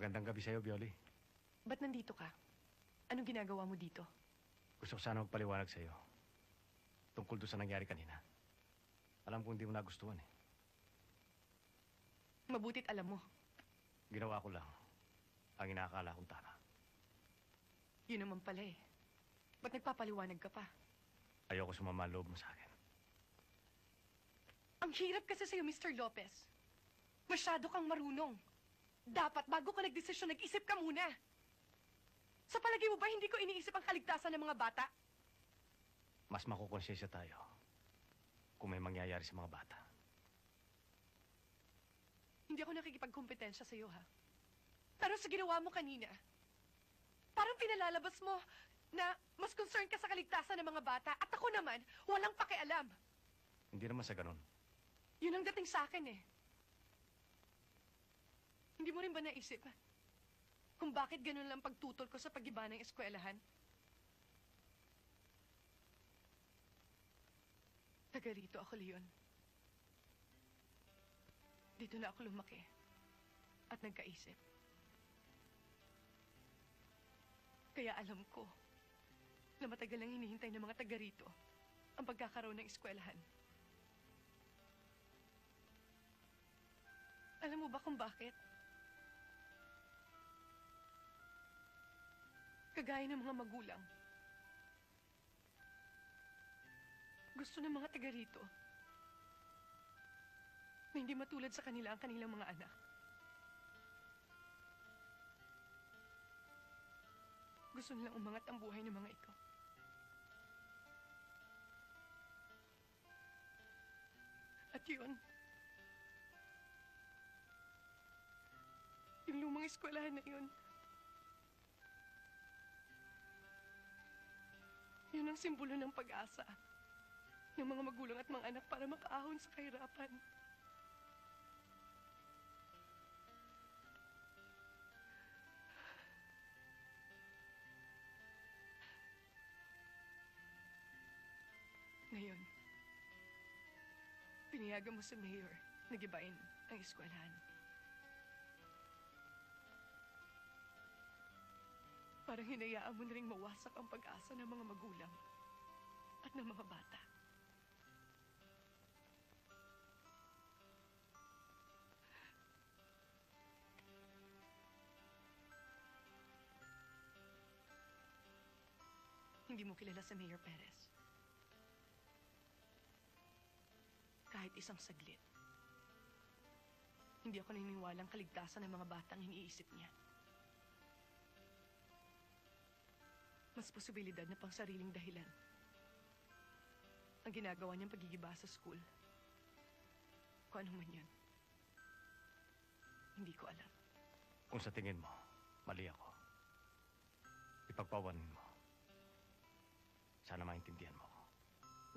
S2: Magandang gabi sa'yo, Bioli.
S5: Ba't nandito ka? Anong ginagawa mo dito?
S2: Gusto ko sana magpaliwanag sa'yo tungkol doon sa nangyari kanina. Alam ko hindi mo nagustuhan eh.
S5: Mabutit alam mo.
S2: Ginawa ko lang ang inaakala kong tama.
S5: Yun naman pala eh. Ba't nagpapaliwanag ka pa?
S2: Ayoko sumama ang loob mo sa akin.
S5: Ang hirap kasi sa'yo, Mr. Lopez. Masyado kang marunong. Dapat bago ka nagdesisyon, nag-isip ka muna. Sa palagay mo ba hindi ko iniisip ang kaligtasan ng mga bata?
S2: Mas makukonsensya tayo kung may mangyayari sa mga bata.
S5: Hindi ako nakikipagkompetensya sa'yo, ha? Pero sa ginawa mo kanina, parang pinalalabas mo na mas concerned ka sa kaligtasan ng mga bata at ako naman, walang pakialam.
S2: Hindi naman sa ganun.
S5: Yun ang dating sa akin eh. Hindi mo rin ba naisip kung bakit ganun lang pagtutol ko sa pag-iba ng eskwelahan? Taga rito ako, Leon. Dito na ako lumaki at nagkaisip. Kaya alam ko na matagal lang hinihintay ng mga taga rito ang pagkakaroon ng eskwelahan. Alam mo ba kung bakit? Kagaya ng mga magulang. Gusto ng mga taga rito na hindi matulad sa kanila ang kanilang mga anak. Gusto nilang umangat ang buhay ng mga ito. At yun, yung lumang eskwelahan na yun, yun ang simbolo ng pag-asa ng mga magulang at mga anak para makaahon sa kahirapan. Pinayagan mo sa mayor na gibain ang eskwelahan. Parang hinayaan mo na rin mawasak ang pag-asa ng mga magulang at ng mga bata. Hindi mo kilala sa Mayor Perez. Kahit isang saglit. Hindi ako naniniwalang kaligtasan ng mga batang iniisip niya. Mas posibilidad na pang sariling dahilan ang ginagawa niyang pagigiba sa school. Kung ano man yan. Hindi ko alam.
S2: Kung sa tingin mo, mali ako, ipagpawanin mo. Sana maintindihan mo ako.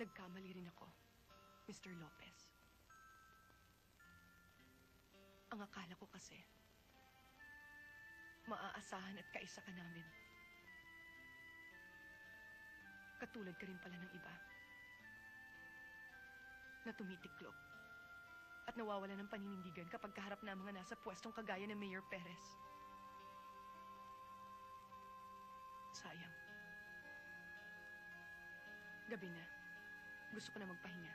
S5: Nagkamali rin ako, Mr. Lopez. Ang akala ko kasi, maaasahan at kaisa ka namin. Katulad ka rin pala ng iba na tumitiklop at nawawala ng paninindigan kapag kaharap na mga nasa pwestong kagaya ng Mayor Perez. Sayang. Gabi na. Gusto ko na magpahinga.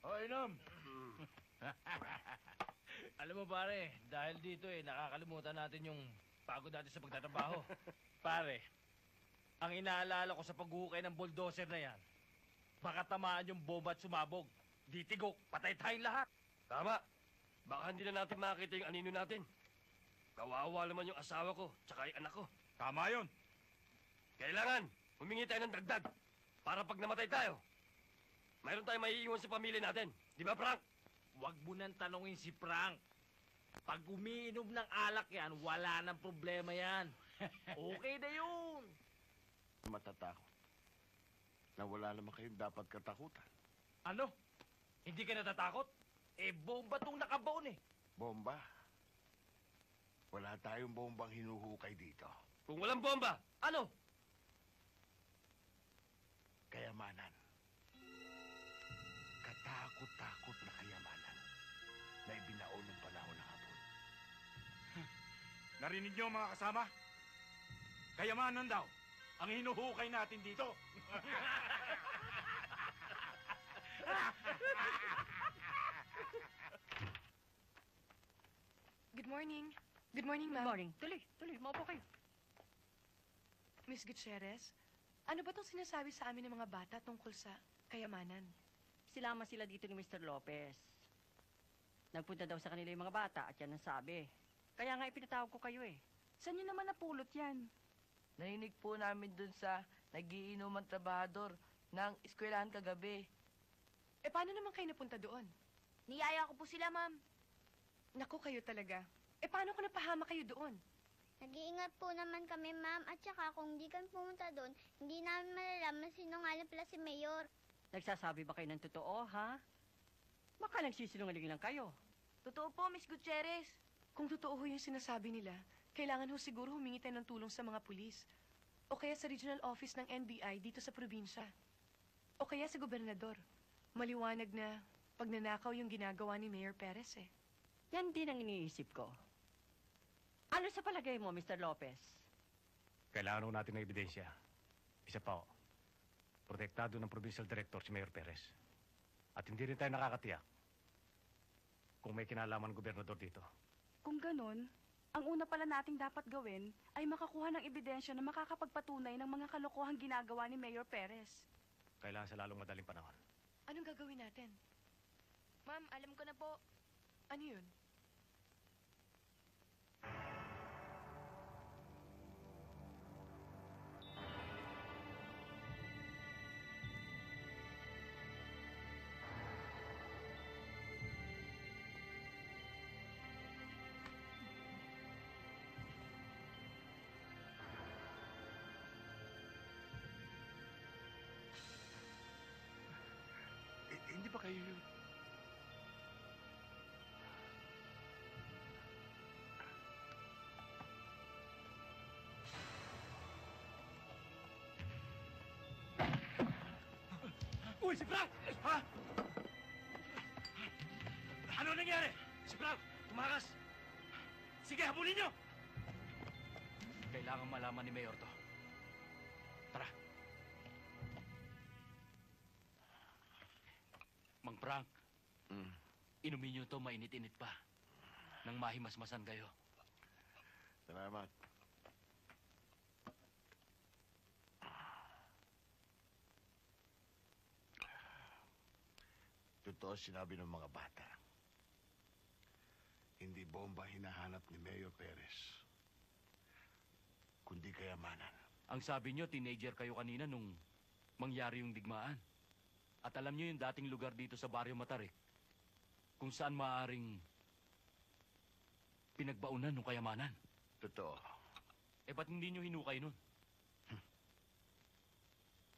S16: O, inom! Alam mo pare, dahil dito nakakalimutan natin yung pagod natin sa pagtatrabaho. Pare, ang inaalala ko sa paghuhukay ng bulldozer na yan, baka tamaan yung bomba at sumabog. Di tigok, patay tayong lahat.
S4: Tama. Baka hindi na natin makakita yung anino natin. Kawawa naman yung asawa ko, tsaka yung anak ko.
S1: Tama yun.
S4: Kailangan, humingi tayo ng dagdag. Para pag namatay tayo, mayroon tayong maiiwan sa pamilya natin. Di ba, Frank?
S16: Huwag mo nang tanongin si Frank. Pag umiinom ng alak yan, wala nang problema yan. Okay na yun.
S11: Matatakot na wala naman kayong dapat katakutan.
S16: Ano? Hindi ka natatakot? Bomba tong nakabaon
S11: Bomba? Wala tayong bombang hinuhukay dito.
S4: Kung walang bomba, ano?
S11: Kayamanan. Katakot-takot na kayamanan na ibinaon ng panahon ng hapon.
S1: Narinig niyo mga kasama? Kayamanan daw ang hinuhukay natin dito.
S5: Good morning. Good morning, ma'am.
S10: Good morning. Tuloy. Maupo kayo.
S5: Miss Gutierrez, ano ba itong sinasabi sa amin ng mga bata tungkol sa kayamanan?
S10: Silama sila dito ni Mr. Lopez. Nagpunta daw sa kanila yung mga bata at yan ang sabi. Kaya nga ipinatawag ko kayo
S8: Saan nyo naman napulot yan?
S17: Narinig po namin dun sa nagiinuman trabahador ng eskwelahan kagabi.
S5: Paano naman kayo napunta doon?
S6: Niyaya ko po sila, ma'am.
S5: Naku, kayo talaga. Paano kung napahama kayo doon?
S18: Nag-iingat po naman kami, ma'am. At saka kung di kami pumunta doon, hindi namin malalaman sino nga lang pala si Mayor.
S10: Nagsasabi ba kayo ng totoo, ha? Baka nagsisinungaling lang kayo.
S6: Totoo po, Miss Gutierrez.
S5: Kung totoo ho yung sinasabi nila, kailangan ho siguro humingi tayo ng tulong sa mga pulis. O kaya sa regional office ng NBI dito sa probinsya. O kaya sa gobernador. Maliwanag na pagnanakaw yung ginagawa ni Mayor Perez
S10: Yan din ang iniisip ko. Ano sa palagay mo, Mr. Lopez?
S2: Kailangan ho natin ng ebidensya. Isa pa ho, protektado ng provincial director si Mayor Perez. At hindi rin tayo nakakatiyak kung may kinalaman ng gobernador dito.
S8: Kung ganun, ang una pala nating dapat gawin ay makakuha ng ebidensya na makakapagpatunay ng mga kalokohang ginagawa ni Mayor Perez.
S2: Kailangan sa lalong madaling panahon.
S5: Anong gagawin natin?
S6: Ma'am, alam ko na po.
S5: Ano yun?
S11: kayo yun?
S4: Uy, si Frank! Ha? Ano nangyari? Si Frank, tumakas! Sige, habulin nyo! Kailangan malaman ni Mayor to. Tara. Mang Frank, inumin nyo to mainit-init pa. Nang mahimasmasan kayo.
S11: Salamat. Totoo sinabi ng mga bata. Hindi bomba hinahanap ni Mayor Perez, kundi kayamanan.
S4: Ang sabi nyo, teenager kayo kanina nung mangyari yung digmaan. At alam nyo yung dating lugar dito sa Barrio Matarik, kung saan maaaring pinagbaunan ng kayamanan.
S11: Totoo.
S4: Eh, ba't hindi nyo hinukay nun?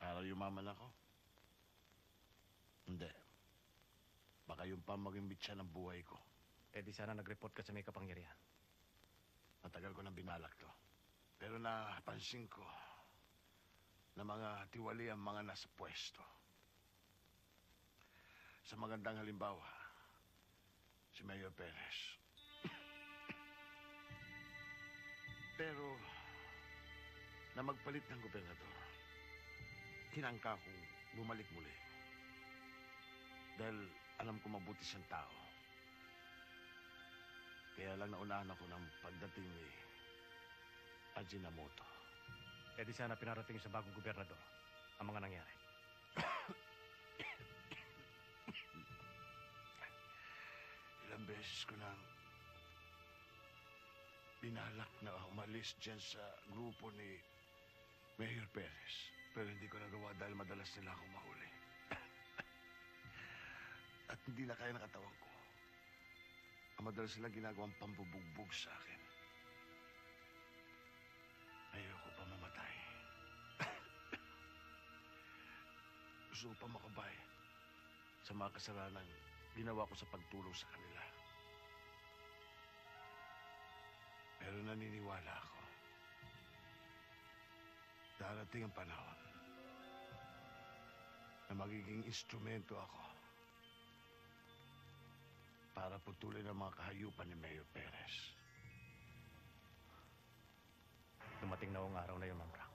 S11: Para yumaman ako? Hindi. Baka yung pa maging bitsa ng buhay ko.
S2: Eh di sana nag-report ka sa may kapangyarihan.
S11: Matagal ko nang binalak to. Pero napansin ko na mga tiwali ang mga nasa pwesto. Sa magandang halimbawa, si Mayor Perez. Pero, na magpalit ng gobernador, tinangka kong bumalik muli. Dahil alam ko mabuti siyang tao. Kaya lang naunahan ako ng pagdating ni Ajinomoto.
S2: Eh di sana pinarating sa bagong gobernador ang mga nangyari.
S11: Ilang beses ko nang binalak na umalis dyan sa grupo ni Mayor Perez. Pero hindi ko nagawa dahil madalas nila akong mahuli. At hindi na kaya ng katawan ko. Ang madalas sila ginagawang pambubugbog sa akin. Ayoko pa mamatay. Gusto ko pa makabay sa mga kasalanan ginawa ko sa pagtulong sa kanila. Pero naniniwala ako. Darating ang panahon na magiging instrumento ako para putulin ang mga kahayupan ni Mayor Perez.
S2: Dumating na ang araw na yun, Ma'am Frank.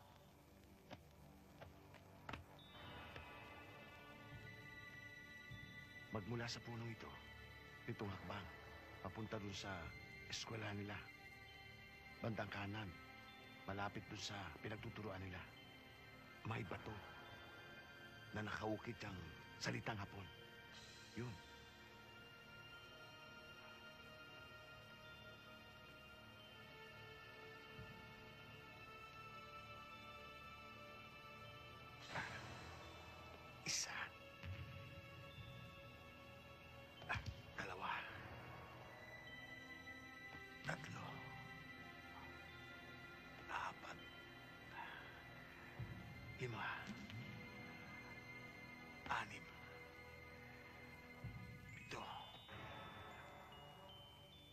S11: Magmula sa puno ito, itong hakbang, papunta dun sa eskwela nila. Bandang kanan, malapit dun sa pinagtuturuan nila. May bato na nakaukit ang salitang Hapon. Yun. Isa. Dalawa. Tatlo. Apat. Lima. Anim. Pito.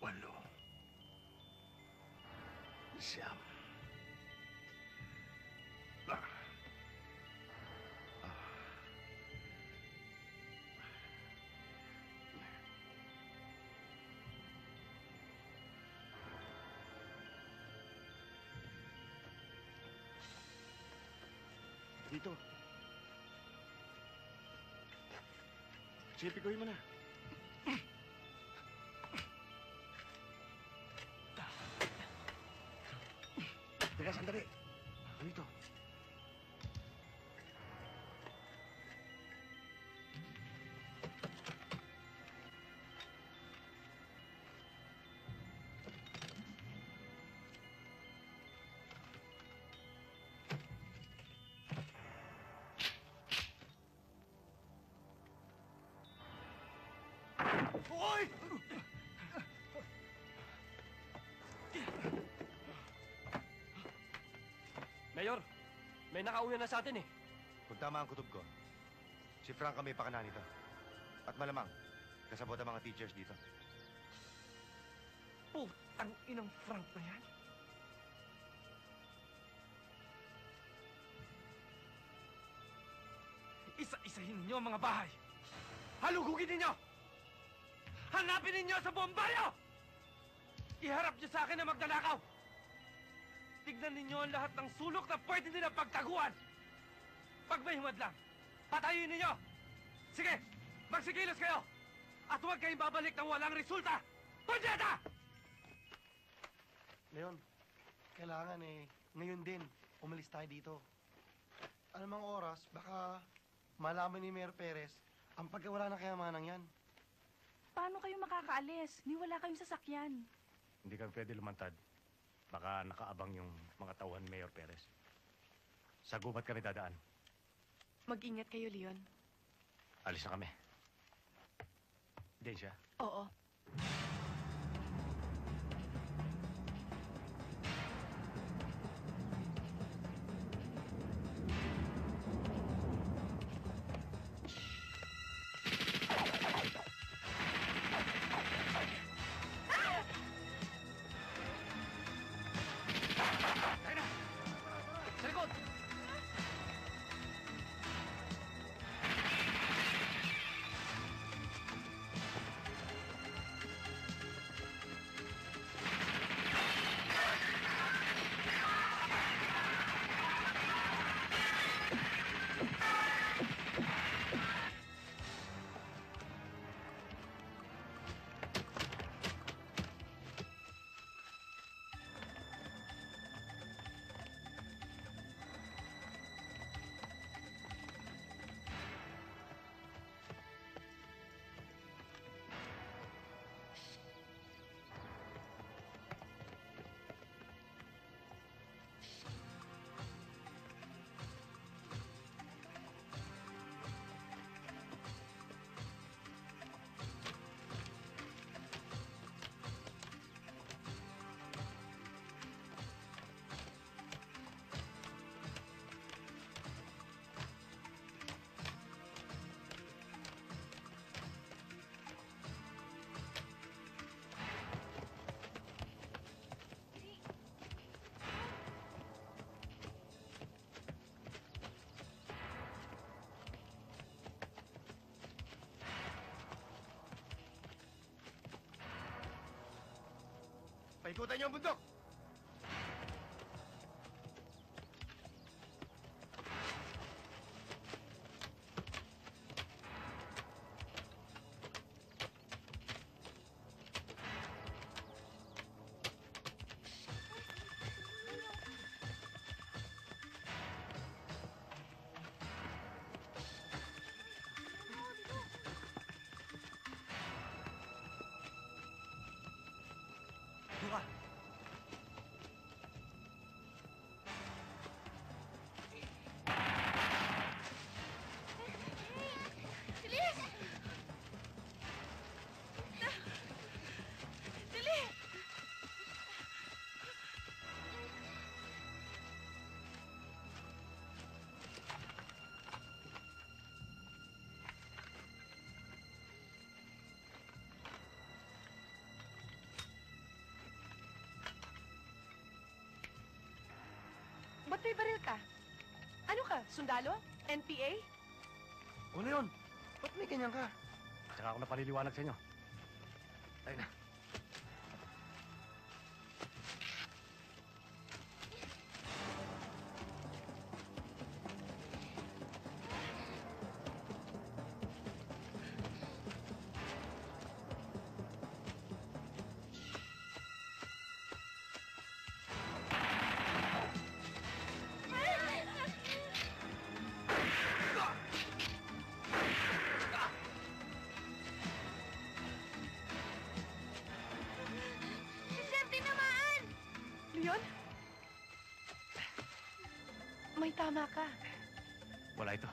S11: Walo. Siyam. Dito. Sige, pikuhin mo na. Teka, sandali. Dito.
S4: Hoy! Mayor, may nakauna na sa atin eh.
S14: Kung tama ang kutob ko, si Frank ang may pakana nito. At malamang, kasabot ang mga teachers dito.
S3: Putang inang Frank na yan. Isa-isahin ninyo ang mga bahay. Halugugin ninyo! Hanapin ninyo sa buong baryo! Iharap niyo sa akin na magnanakaw! Tignan ninyo ang lahat ng sulok na pwede nilang pagtaguan! Pag may humadlang, patayin ninyo! Sige, magsikilos kayo! At huwag kayong babalik ng walang resulta! Punyeta!
S19: Leon, kailangan ngayon din, umalis tayo dito. Anumang oras, baka malaman ni Mayor Perez ang pagkawala ng kayamanang yan.
S8: Paano kayo makakaalis? Ni wala kayong sasakyan.
S2: Hindi kami pwede lumantad. Baka nakaabang yung mga tauhan ni Mayor Perez. Sa gubat kami dadaan.
S5: Mag-ingat kayo, Leon.
S2: Alis na kami. Densya?
S5: Oo.
S3: Sa likod!
S14: Paikutan niyo ang bundok!
S3: Buka!
S6: Bilis! Dali!
S5: Ba't may baril ka? Ano ka? Sundalo? NPA?
S19: O Leon, ba't may ganyan ka?
S2: Tsaka ako na paliliwanag sa inyo. Tayo na.
S6: Sir, tinamaan!
S5: Leon? May tama ka.
S2: Wala ito.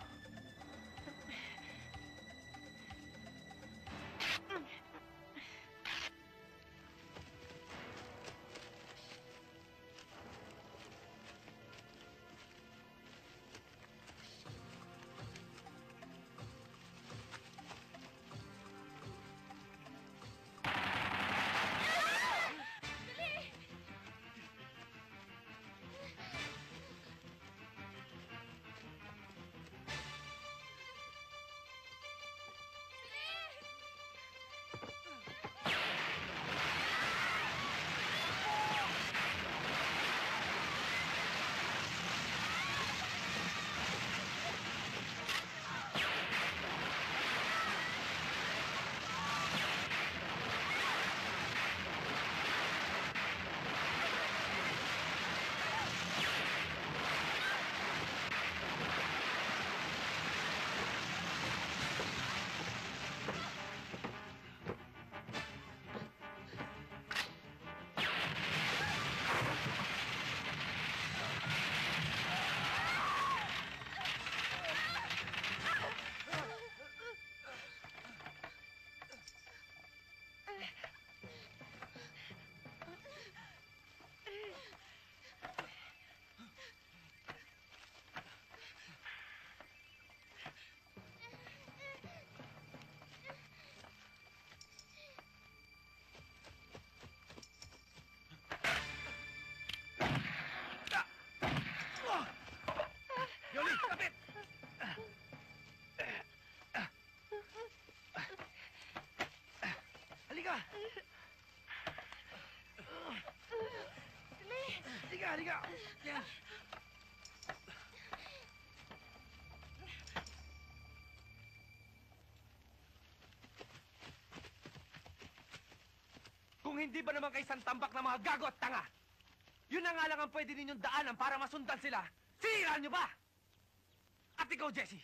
S16: Halika, halika! Yan!
S13: Kung hindi ba naman kayo tambak ng mga gago at tanga, yun na nga lang ang pwede ninyong daanan para masundan sila. Siniraan nyo ba? At ikaw, Jesse,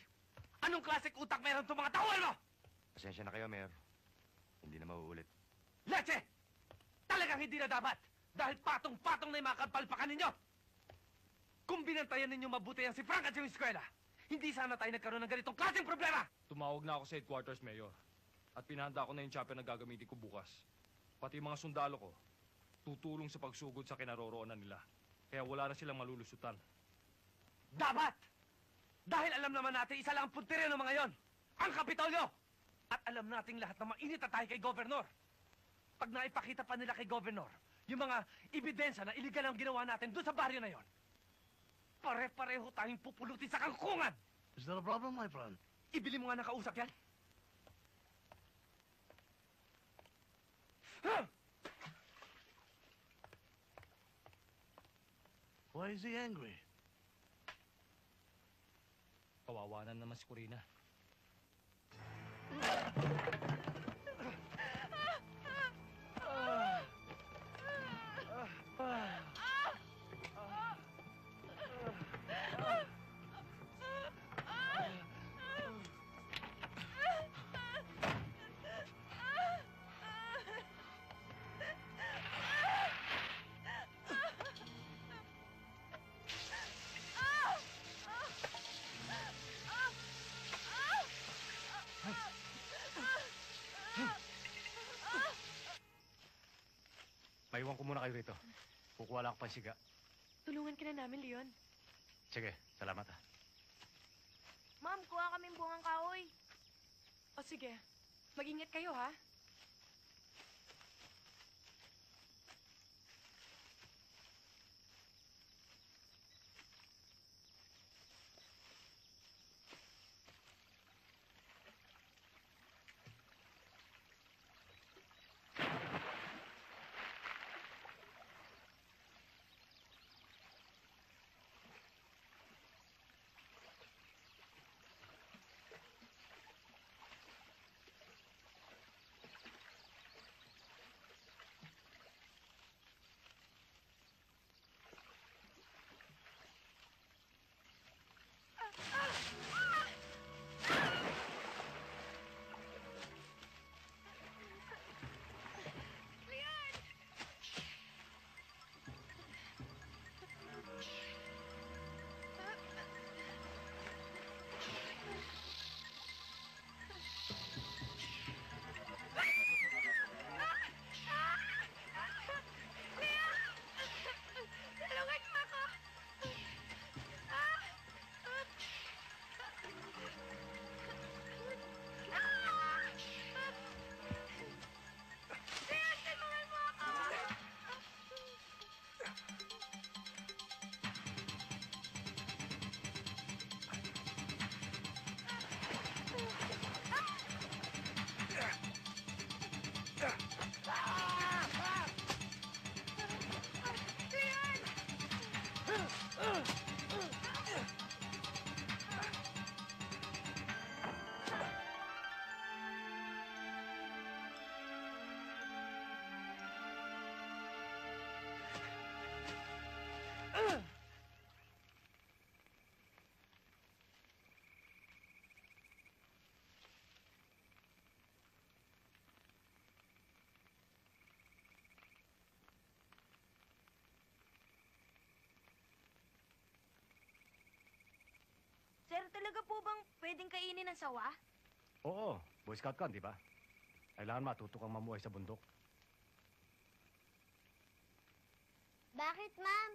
S13: anong klaseng utak meron itong mga tauhan mo?
S14: Pasensya na kayo, Mayor. Hindi na mauulit.
S13: Leche! Talagang hindi na dapat! Dahil patong-patong na yung mga kapalpakan ninyo! Kung binantayan ninyo mabuti yan si Frank at yung eskwela, hindi sana tayo nagkaroon ng ganitong klaseng problema!
S15: Tumawag na ako sa headquarters, Mayor. At pinahanda ko na yung chopper na gagamitin ko bukas. Pati yung mga sundalo ko, tutulong sa pagsugod sa kinaroroonan nila. Kaya wala na silang malulusutan.
S13: Dapat! Dahil alam naman natin, isa lang ang puntire ng mga yon, ang Kapitolyo! At alam nating lahat na mainit na tayo kay Governor. Pag naipakita pa nila kay Governor, yung mga ebidensya na iligal ang ginawa natin doon sa baryo na yon, pare-pareho tayong pupulutin sa kangkungan!
S11: Is that a problem, my friend?
S13: Ibili mo nga nakausap yan.
S11: Why is he angry?
S16: Kawawa na naman si Corina.
S2: Maiwan ko muna kayo rito. Kukuha lang ako pansiga.
S5: Tulungan ka na namin, Leon.
S2: Sige, salamat ah.
S8: Ma'am, kuha kaming bungang kahoy.
S5: O sige, mag-ingat kayo, ha?
S8: Sir, talaga po bang pwedeng kainin ng sawa?
S2: Oo, Boy Scout ka, di ba? Kailangan matuto kang mamuhay sa bundok.
S18: Bakit, ma'am?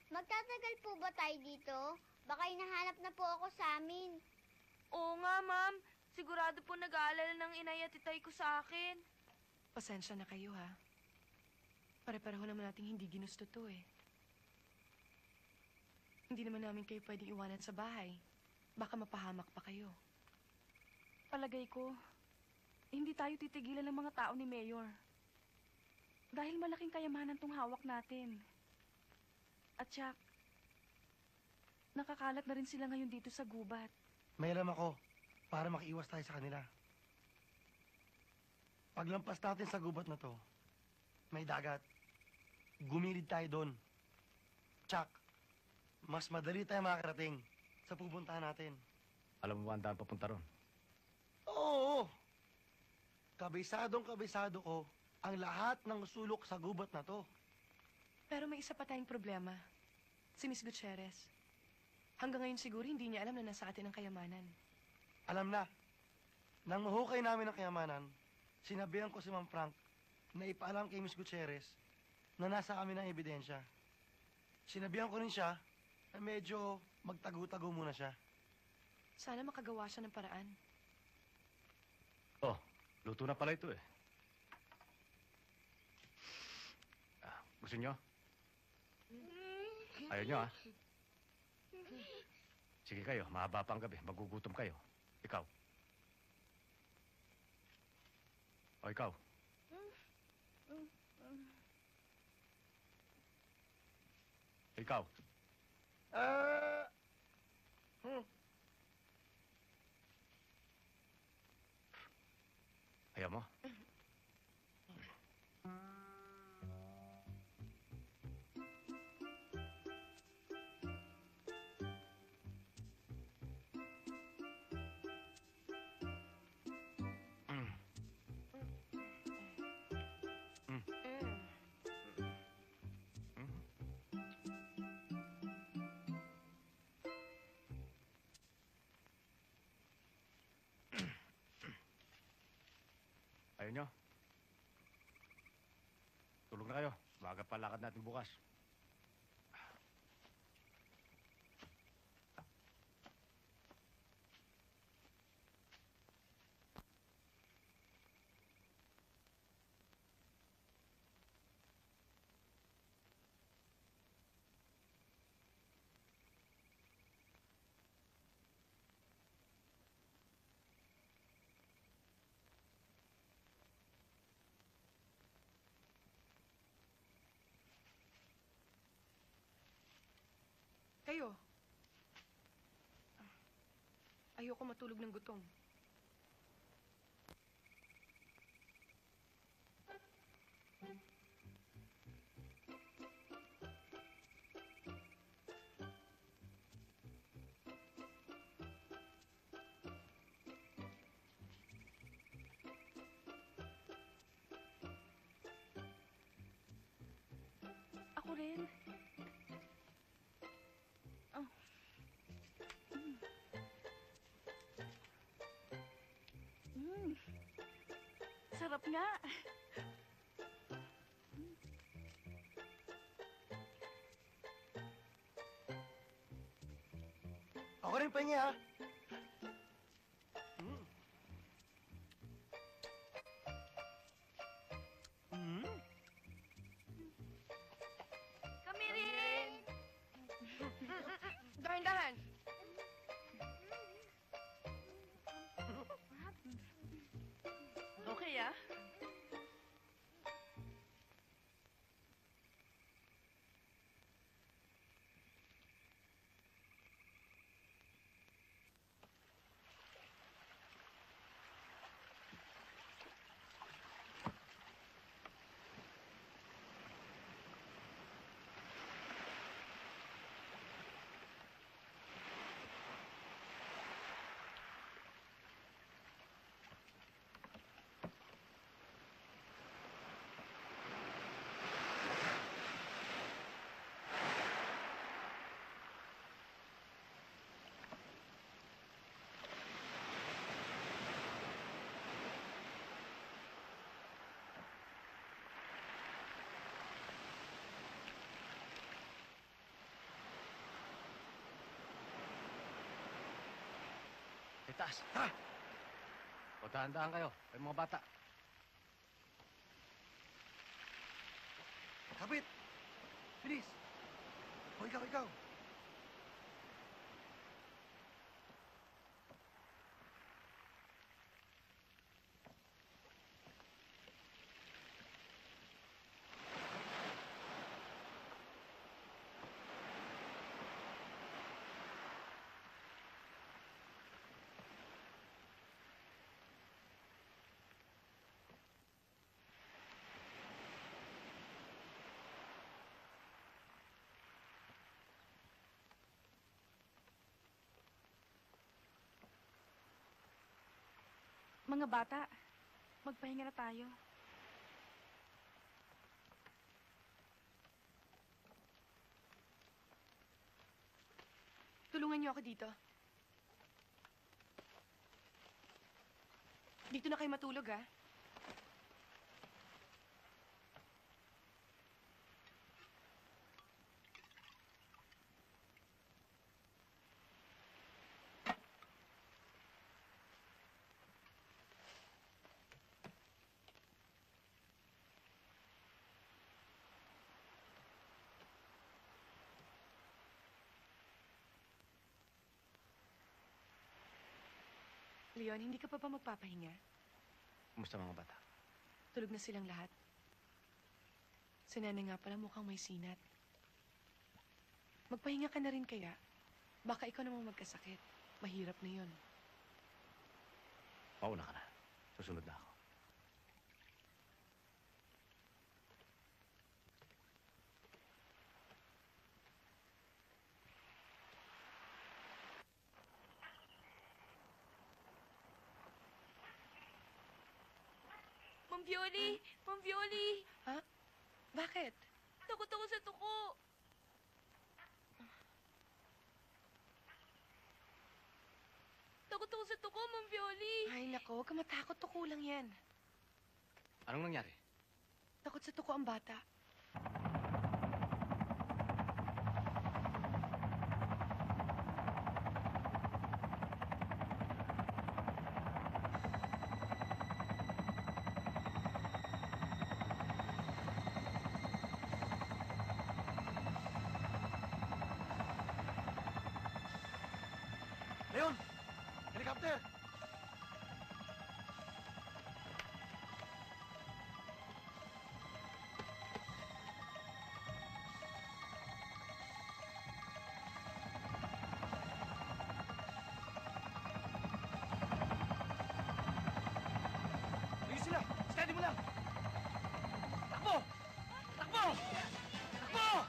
S18: Magtatagal po ba tayo dito? Baka hinahanap na po ako sa amin.
S8: Oo nga, ma'am. Sigurado po nag-aalala ng inay at itay ko sa akin.
S5: Pasensya na kayo, ha? Pare-pareho naman nating hindi ginusto to, eh. Hindi naman namin kayo pwedeng iwanan sa bahay. Baka mapahamak pa kayo.
S8: Palagay ko, hindi tayo titigilan ng mga tao ni Mayor. Dahil malaking kayamanan tong hawak natin. At Jack, nakakalat na rin sila ngayon dito sa gubat.
S19: May alam ako para makiiwas tayo sa kanila. Paglampas natin sa gubat na to, may dagat. Gumilid tayo doon. Chuck, mas madali tayo makakarating sa pupuntahan natin.
S2: Alam mo ba ang daan papunta ron?
S19: Oo! Kabisado ko ang lahat ng sulok sa gubat na to.
S5: Pero may isa pa tayong problema. Si Miss Gutierrez. Hanggang ngayon siguro hindi niya alam na nasa atin ang kayamanan.
S19: Alam na, nang mahukay namin ang kayamanan, sinabihan ko si Ma'am Frank na ipaalam kay Miss Gutierrez na nasa kami ng ebidensya. Sinabihan ko rin siya na medyo magtago-tago muna siya.
S5: Sana makagawa siya ng paraan.
S2: Oh, luto na pala ito eh. Gusto nyo? Ayaw nyo, ah? Sige kayo, mahaba pa ang gabi. Magugutom kayo. Ikaw. O, ikaw. Ikaw. Ayaw mo? Ayaw nyo? Tulog na kayo. Maaga pa lakad natin bukas.
S5: Kayo. Ayoko matulog ng gutom.
S8: Ako rin. Oh. Sarap nga.
S19: Ako rin pahingi, ha?
S5: Kami rin! Dahan-dahan. Okay, ah?
S2: Itaas. Ha? O, dahan-dahan kayo. Kayo mga bata.
S19: Kapit! Bilis! O, ikaw!
S8: Mga bata, magpahinga na tayo.
S5: Tulungan niyo ako dito. Dito na kayo matulog, ha? Leon, hindi ka pa ba magpapahinga?
S2: Kumusta mga bata?
S5: Tulog na silang lahat. Si nanay nga pala mukhang may sinat. Magpahinga ka na rin kaya. Baka ikaw namang magkasakit. Mahirap na yun.
S2: Pauna ka na. Susunod na ako.
S9: Ma'am Violi! Ma'am Violi!
S5: Ha? Bakit?
S9: Takot ako sa tuko! Takot ako sa tuko, Ma'am Violi!
S5: Ay, nako. Huwag ka matakot. Tuko lang yan.
S2: Anong nangyari?
S5: Takot sa tuko ang bata.
S19: Leon! Helicopter!
S16: Sige sila! Steady mo lang! Takbo! Takbo! Takbo!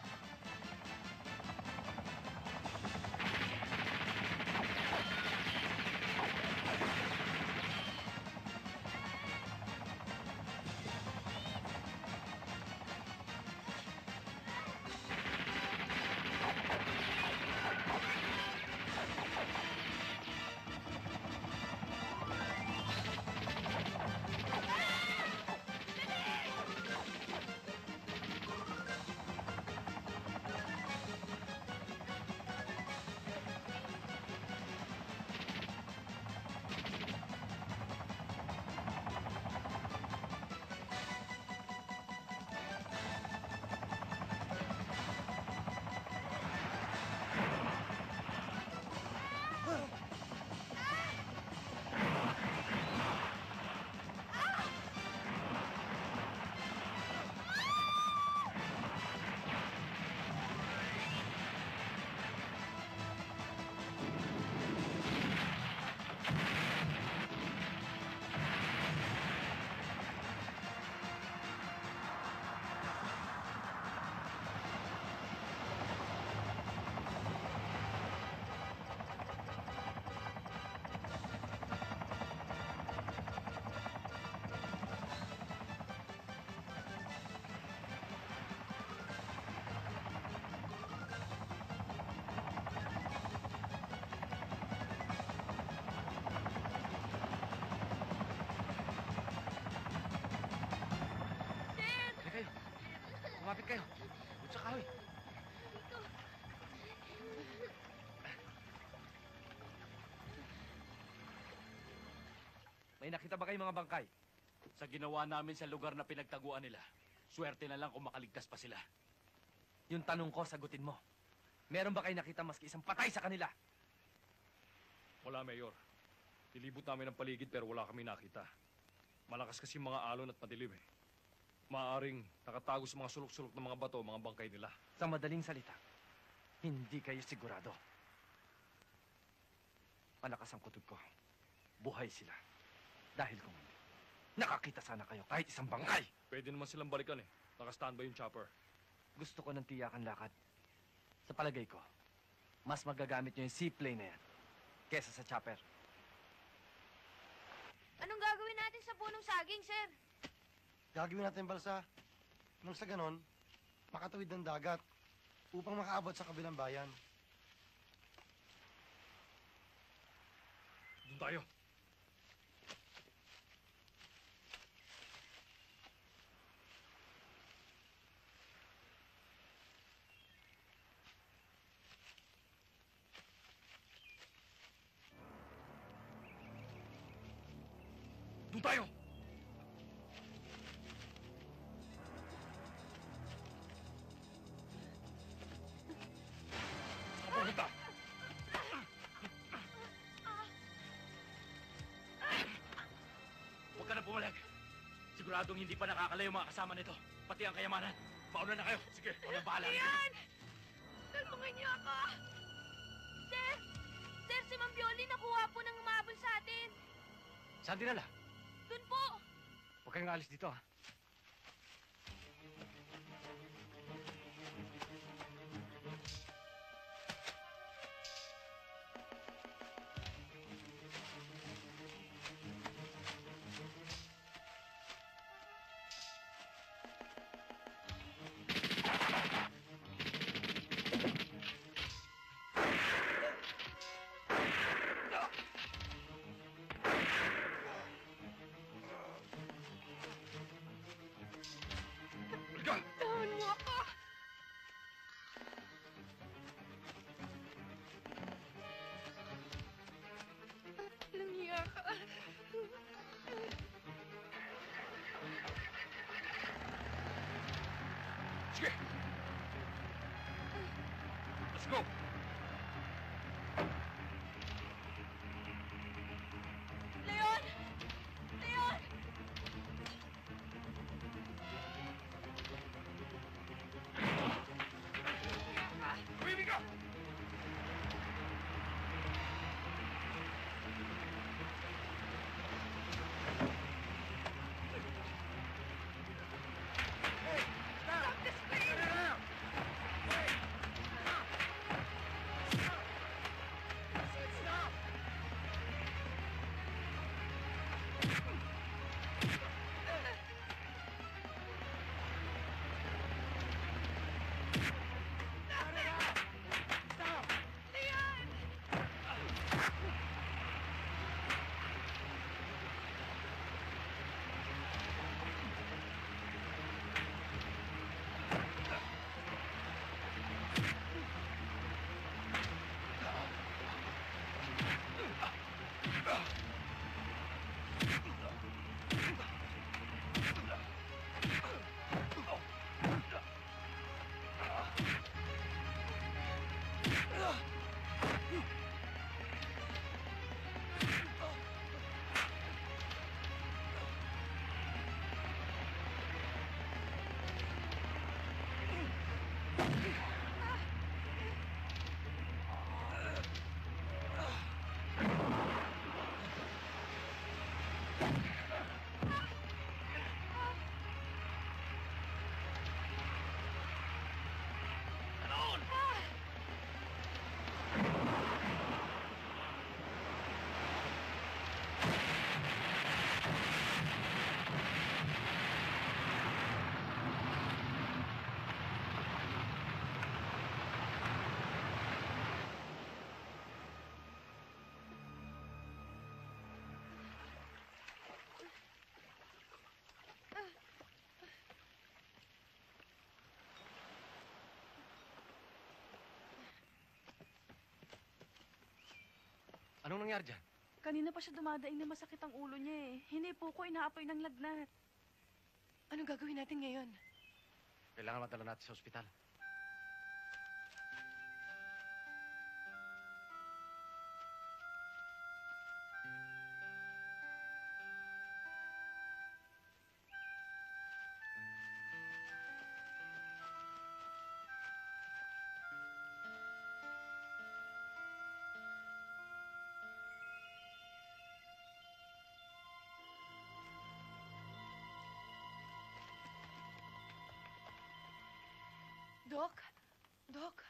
S2: Lumapit kayo. Doon sa kahoy.
S13: May nakita ba kayong mga bangkay?
S4: Sa ginawa namin sa lugar na pinagtaguan nila, swerte na lang kung makaligtas pa sila.
S13: Yung tanong ko, sagutin mo. Meron ba kayo nakita maski isang patay sa kanila?
S15: Wala, Mayor. Nilibot namin ang paligid pero wala kami nakita. Malakas kasi mga alon at madilim eh. Maaaring nakatago sa mga sulok-sulok ng mga bato, mga bangkay nila.
S13: Sa madaling salita, hindi kayo sigurado. Malakas ang kutob ko. Buhay sila. Dahil kung hindi, nakakita sana kayo kahit isang bangkay.
S15: Pwede naman silang balikan eh. Naka-standby yung chopper.
S13: Gusto ko ng tiyakan lakad. Sa palagay ko, mas magagamit nyo yung seaplane na yan kesa sa chopper.
S6: Anong gagawin natin sa punong saging, sir?
S19: Gagawin natin balsa nang sa ganon, makatawid ng dagat upang makaabot sa kabilang bayan.
S15: Doon tayo. Doon tayo! Papunta!
S4: Huwag ka na pumalag. Siguradong hindi pa nakakalayo mga kasama nito. Pati ang kayamanan. Mauna na kayo. Sige, walang bahala.
S6: Ayan! Tulungan niyo ako! Sir! Sir, si Ma'am Bioli nakuha po ng umabol sa atin.
S2: Saan dinala?
S6: Doon po!
S2: Huwag kayong alis dito, ha?
S6: Tahan mo ako! Walang hiya ka.
S15: Sige! Let's go!
S6: Leon! Leon!
S15: Tumimik ka!
S6: Stop the screen!
S11: Stop!
S2: Anong nangyari dyan?
S8: Kanina pa siya dumadaing na masakit ang ulo niya eh. Hinipo ko, inaapoy ng lagnat.
S5: Anong gagawin natin ngayon?
S2: Kailangan matala natin sa ospital.
S5: Dok? Dok?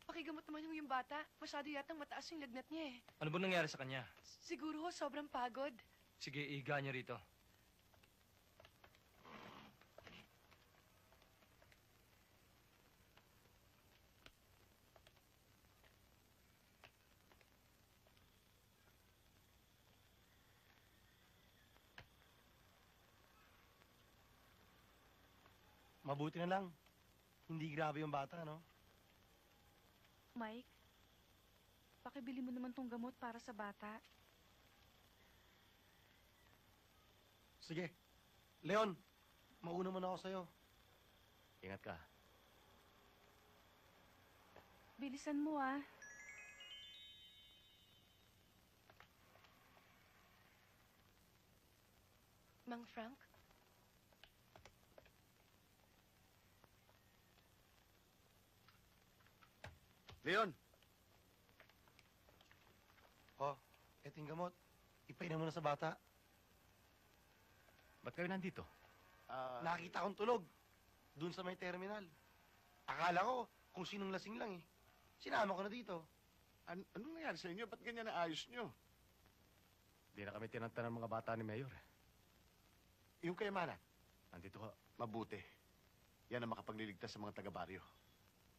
S5: Pakigamot naman yung bata. Masyado yatang mataas yung lagnat niya eh.
S13: Ano ba nangyari sa kanya?
S5: Siguro ho, sobrang pagod.
S13: Sige, iga niya rito.
S19: Mabuti na lang. Hindi grabe yung bata, no?
S8: Mike, pakibili mo naman tong gamot para sa bata.
S19: Sige. Leon, mauna muna ako sa'yo.
S2: Ingat ka.
S8: Bilisan mo, ah.
S5: Mang Frank?
S14: Leon!
S19: Oh, eto yung gamot. Ipainom mo na sa bata.
S2: Ba't kayo nandito?
S19: Nakita akong tulog. Doon sa may terminal. Akala ko kung sinong lasing lang eh. Sinama ko na dito.
S11: Anong nangyari sa inyo? Ba't ganyan na ayos nyo?
S2: Di na kami tinanta ng mga bata ni Mayor.
S11: Yung kayamanan?
S2: Nandito ho.
S11: Mabuti. Yan ang makapagliligtas sa mga taga-baryo.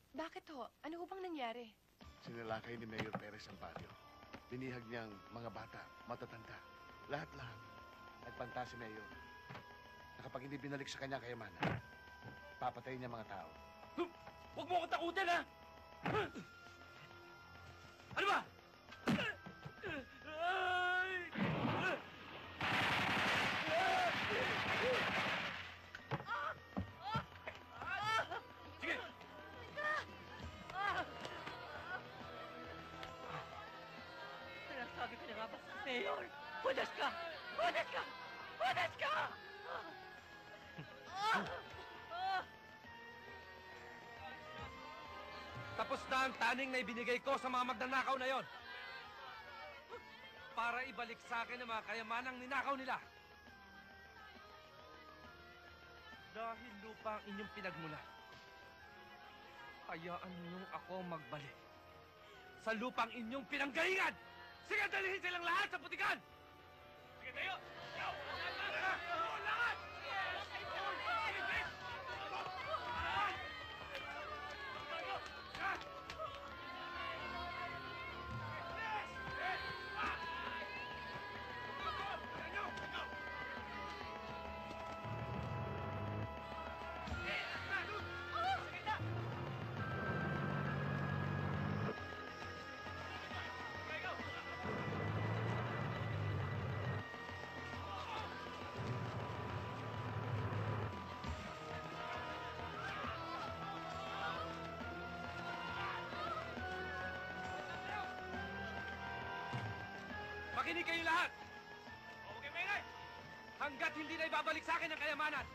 S5: Bakit ho? Ano ho bang nangyari?
S11: Sinalakay ni Mayor Perez ang baryo. Binihag niyang mga bata, matatanda. Lahat-lahat. Nagpanta si Mayor. Na kapag hindi binalik sa kanya ang kayamanan, papatayin niya mga tao.
S16: Huwag mo akong takutin, ha? Ano ba? Sige!
S10: Sinasabi ko na nga ba sa Mayor? Punas ka! Punas ka! Punas ka!
S13: Tapos na ang taning na ibinigay ko sa mga magnanakaw na yon. Para ibalik sa akin ang mga kayamanang ninakaw nila. Dahil lupa ang inyong pinagmula, hayaan niyong ako magbalik sa lupang inyong pinanggalingan! Sige, dalihin silang lahat sa putikan! Sige, tayo! Lahat! Makinig kayo lahat! Okay, Maynay! Hanggat hindi na ibabalik sa akin ang kayamanan,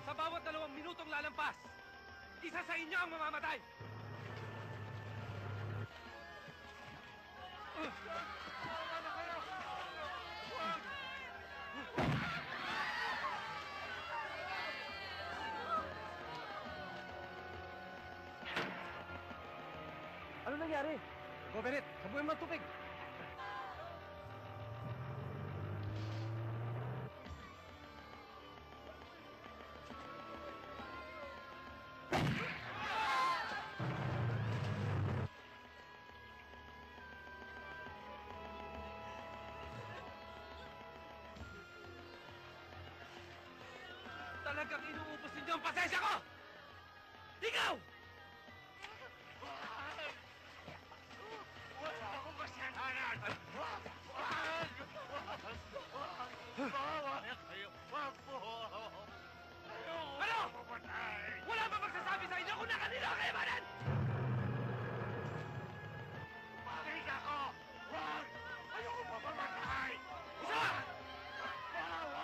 S13: sa bawat 2 minutong lalampas, isa sa inyo ang mamamatay!
S19: Ano nangyari?
S13: Gobenet, sabuhin mo ng tubig! Talagang inuubos ninyo ang pasensya ko! Ikaw!
S11: Wala akong kasalanan! Bawa kayo! Wag po!
S13: Ano? Wala ba magsasabi sa inyo kung na kanino ang kayamanan?
S11: Bakit ako? Wag! Ayoko pa mamatay!
S13: Isa!
S11: Bawa!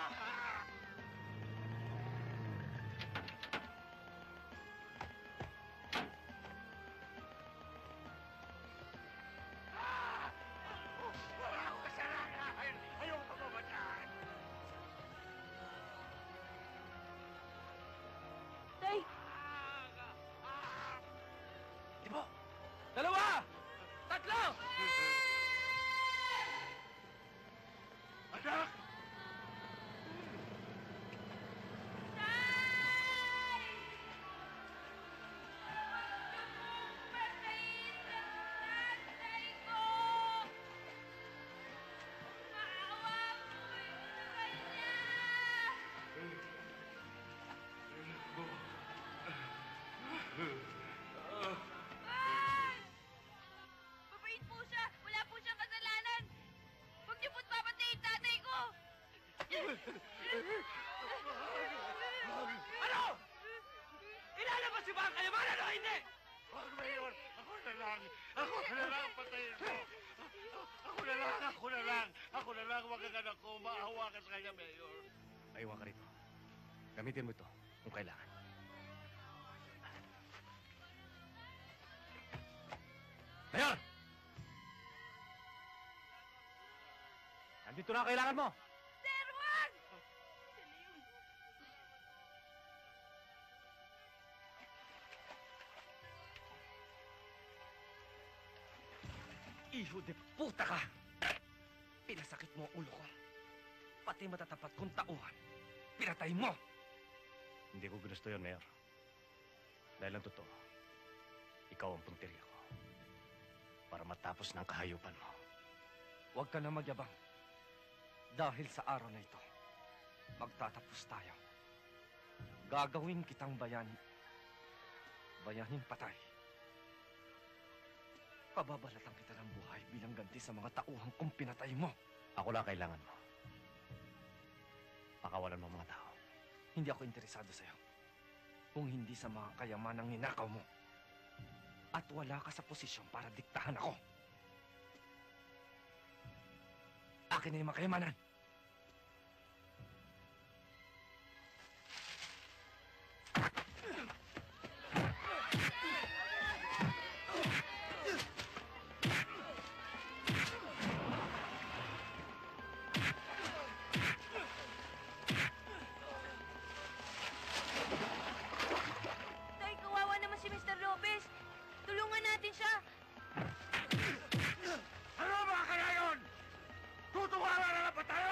S16: si ba ang kayamanan o hindi?
S11: Wag, Mayor! Ako na lang! Ako na lang! Patayin mo! Ako na lang! Ako na lang! Ako na lang! Wag ang anak ko! Maawa ka sa kanya, Mayor!
S2: Aywan ka rito. Gamitin mo ito kung kailangan. Mayor! Nandito na ang kailangan mo!
S9: Sir, wag!
S3: Iho de puta ka! Pinasakit mo ang ulo ko. Pati matatapat kong tauhan. Pinatay mo!
S2: Hindi ko gusto yun, Mayor. Dahil ang totoo, ikaw ang puntirya ko. Para matapos ng kahayupan mo.
S3: Huwag ka na magyabang. Dahil sa araw na ito, magtatapos tayo. Gagawin kitang bayani. Bayaning patay. Pababalatan kita ng buhay bilang ganti sa mga tauhan kong pinatay mo.
S2: Ako lang kailangan mo. Pakawalan mo ang mga tao.
S3: Hindi ako interesado sa'yo. Kung hindi sa mga kayamanang ninakaw mo. At wala ka sa posisyon para diktahan ako. Akin na yung mga kayamanan.
S9: Tay, kawawa naman si Mr. Lopez. Tulungan natin siya.
S11: Ano ba kaya yun? Tutuwa na lang ba tayo?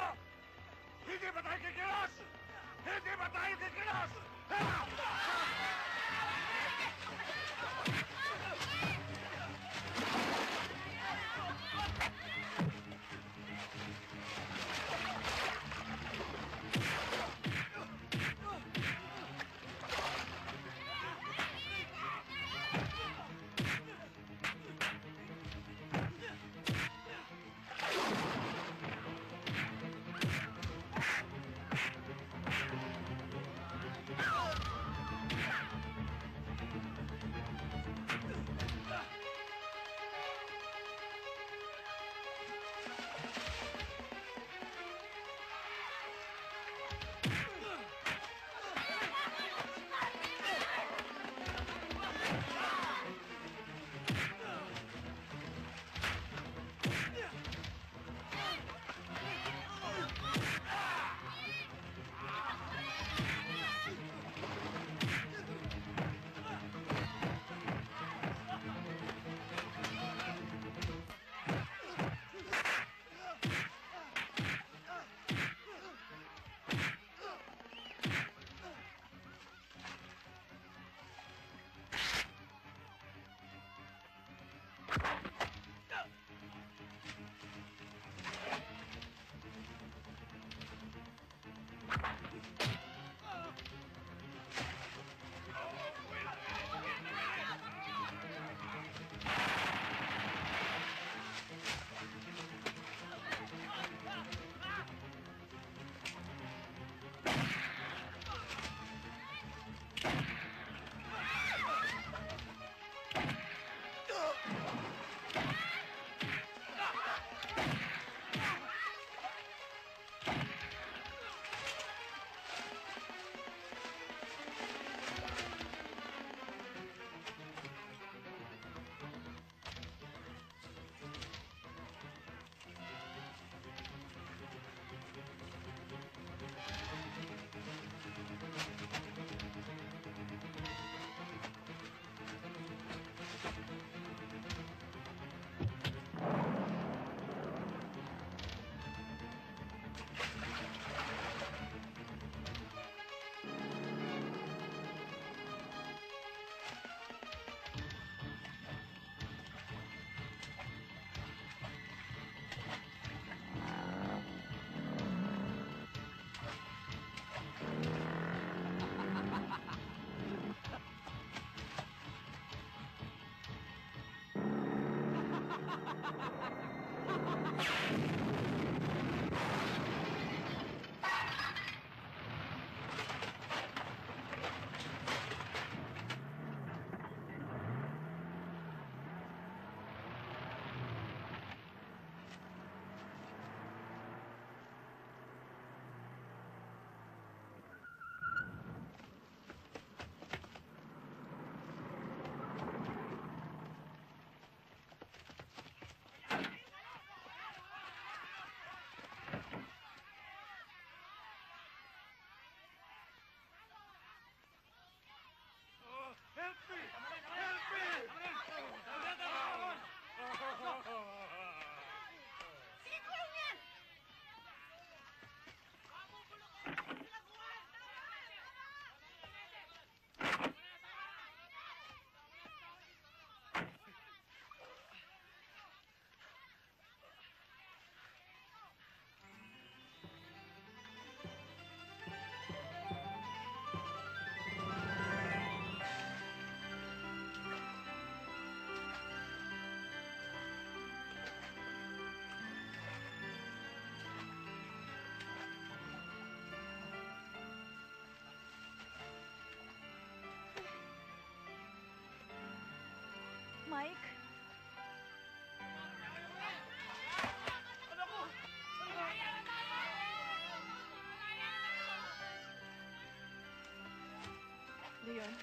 S5: ba yun?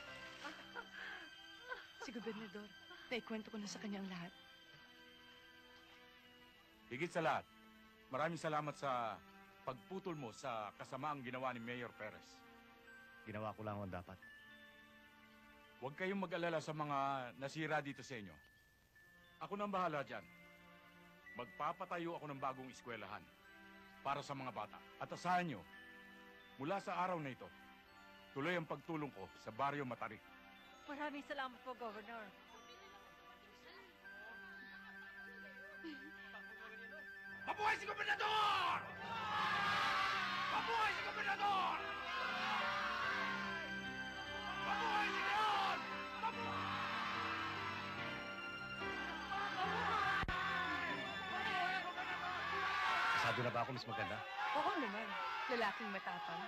S5: Si Gobernador, naikwento ko na sa kanyang lahat.
S1: Higit sa lahat, maraming salamat sa pagputol mo sa kasamaang ginawa ni Mayor Perez.
S2: Ginawa ko lang ang dapat.
S1: Huwag kayong mag-alala sa mga nasira dito sa inyo. Ako nang bahala dyan. Magpapatayo ako ng bagong eskwelahan para sa mga bata. At asahan nyo, mula sa araw na ito, tuloy ang pagtulong ko sa Baryo Matarik.
S10: Maraming salamat po, Governor.
S11: Mabuhay si Gobernador! Mabuhay si Gobernador! Mabuhay si Leon!
S2: Kasado na ba ako, Miss Maganda?
S5: Oo naman, lalaking matapang.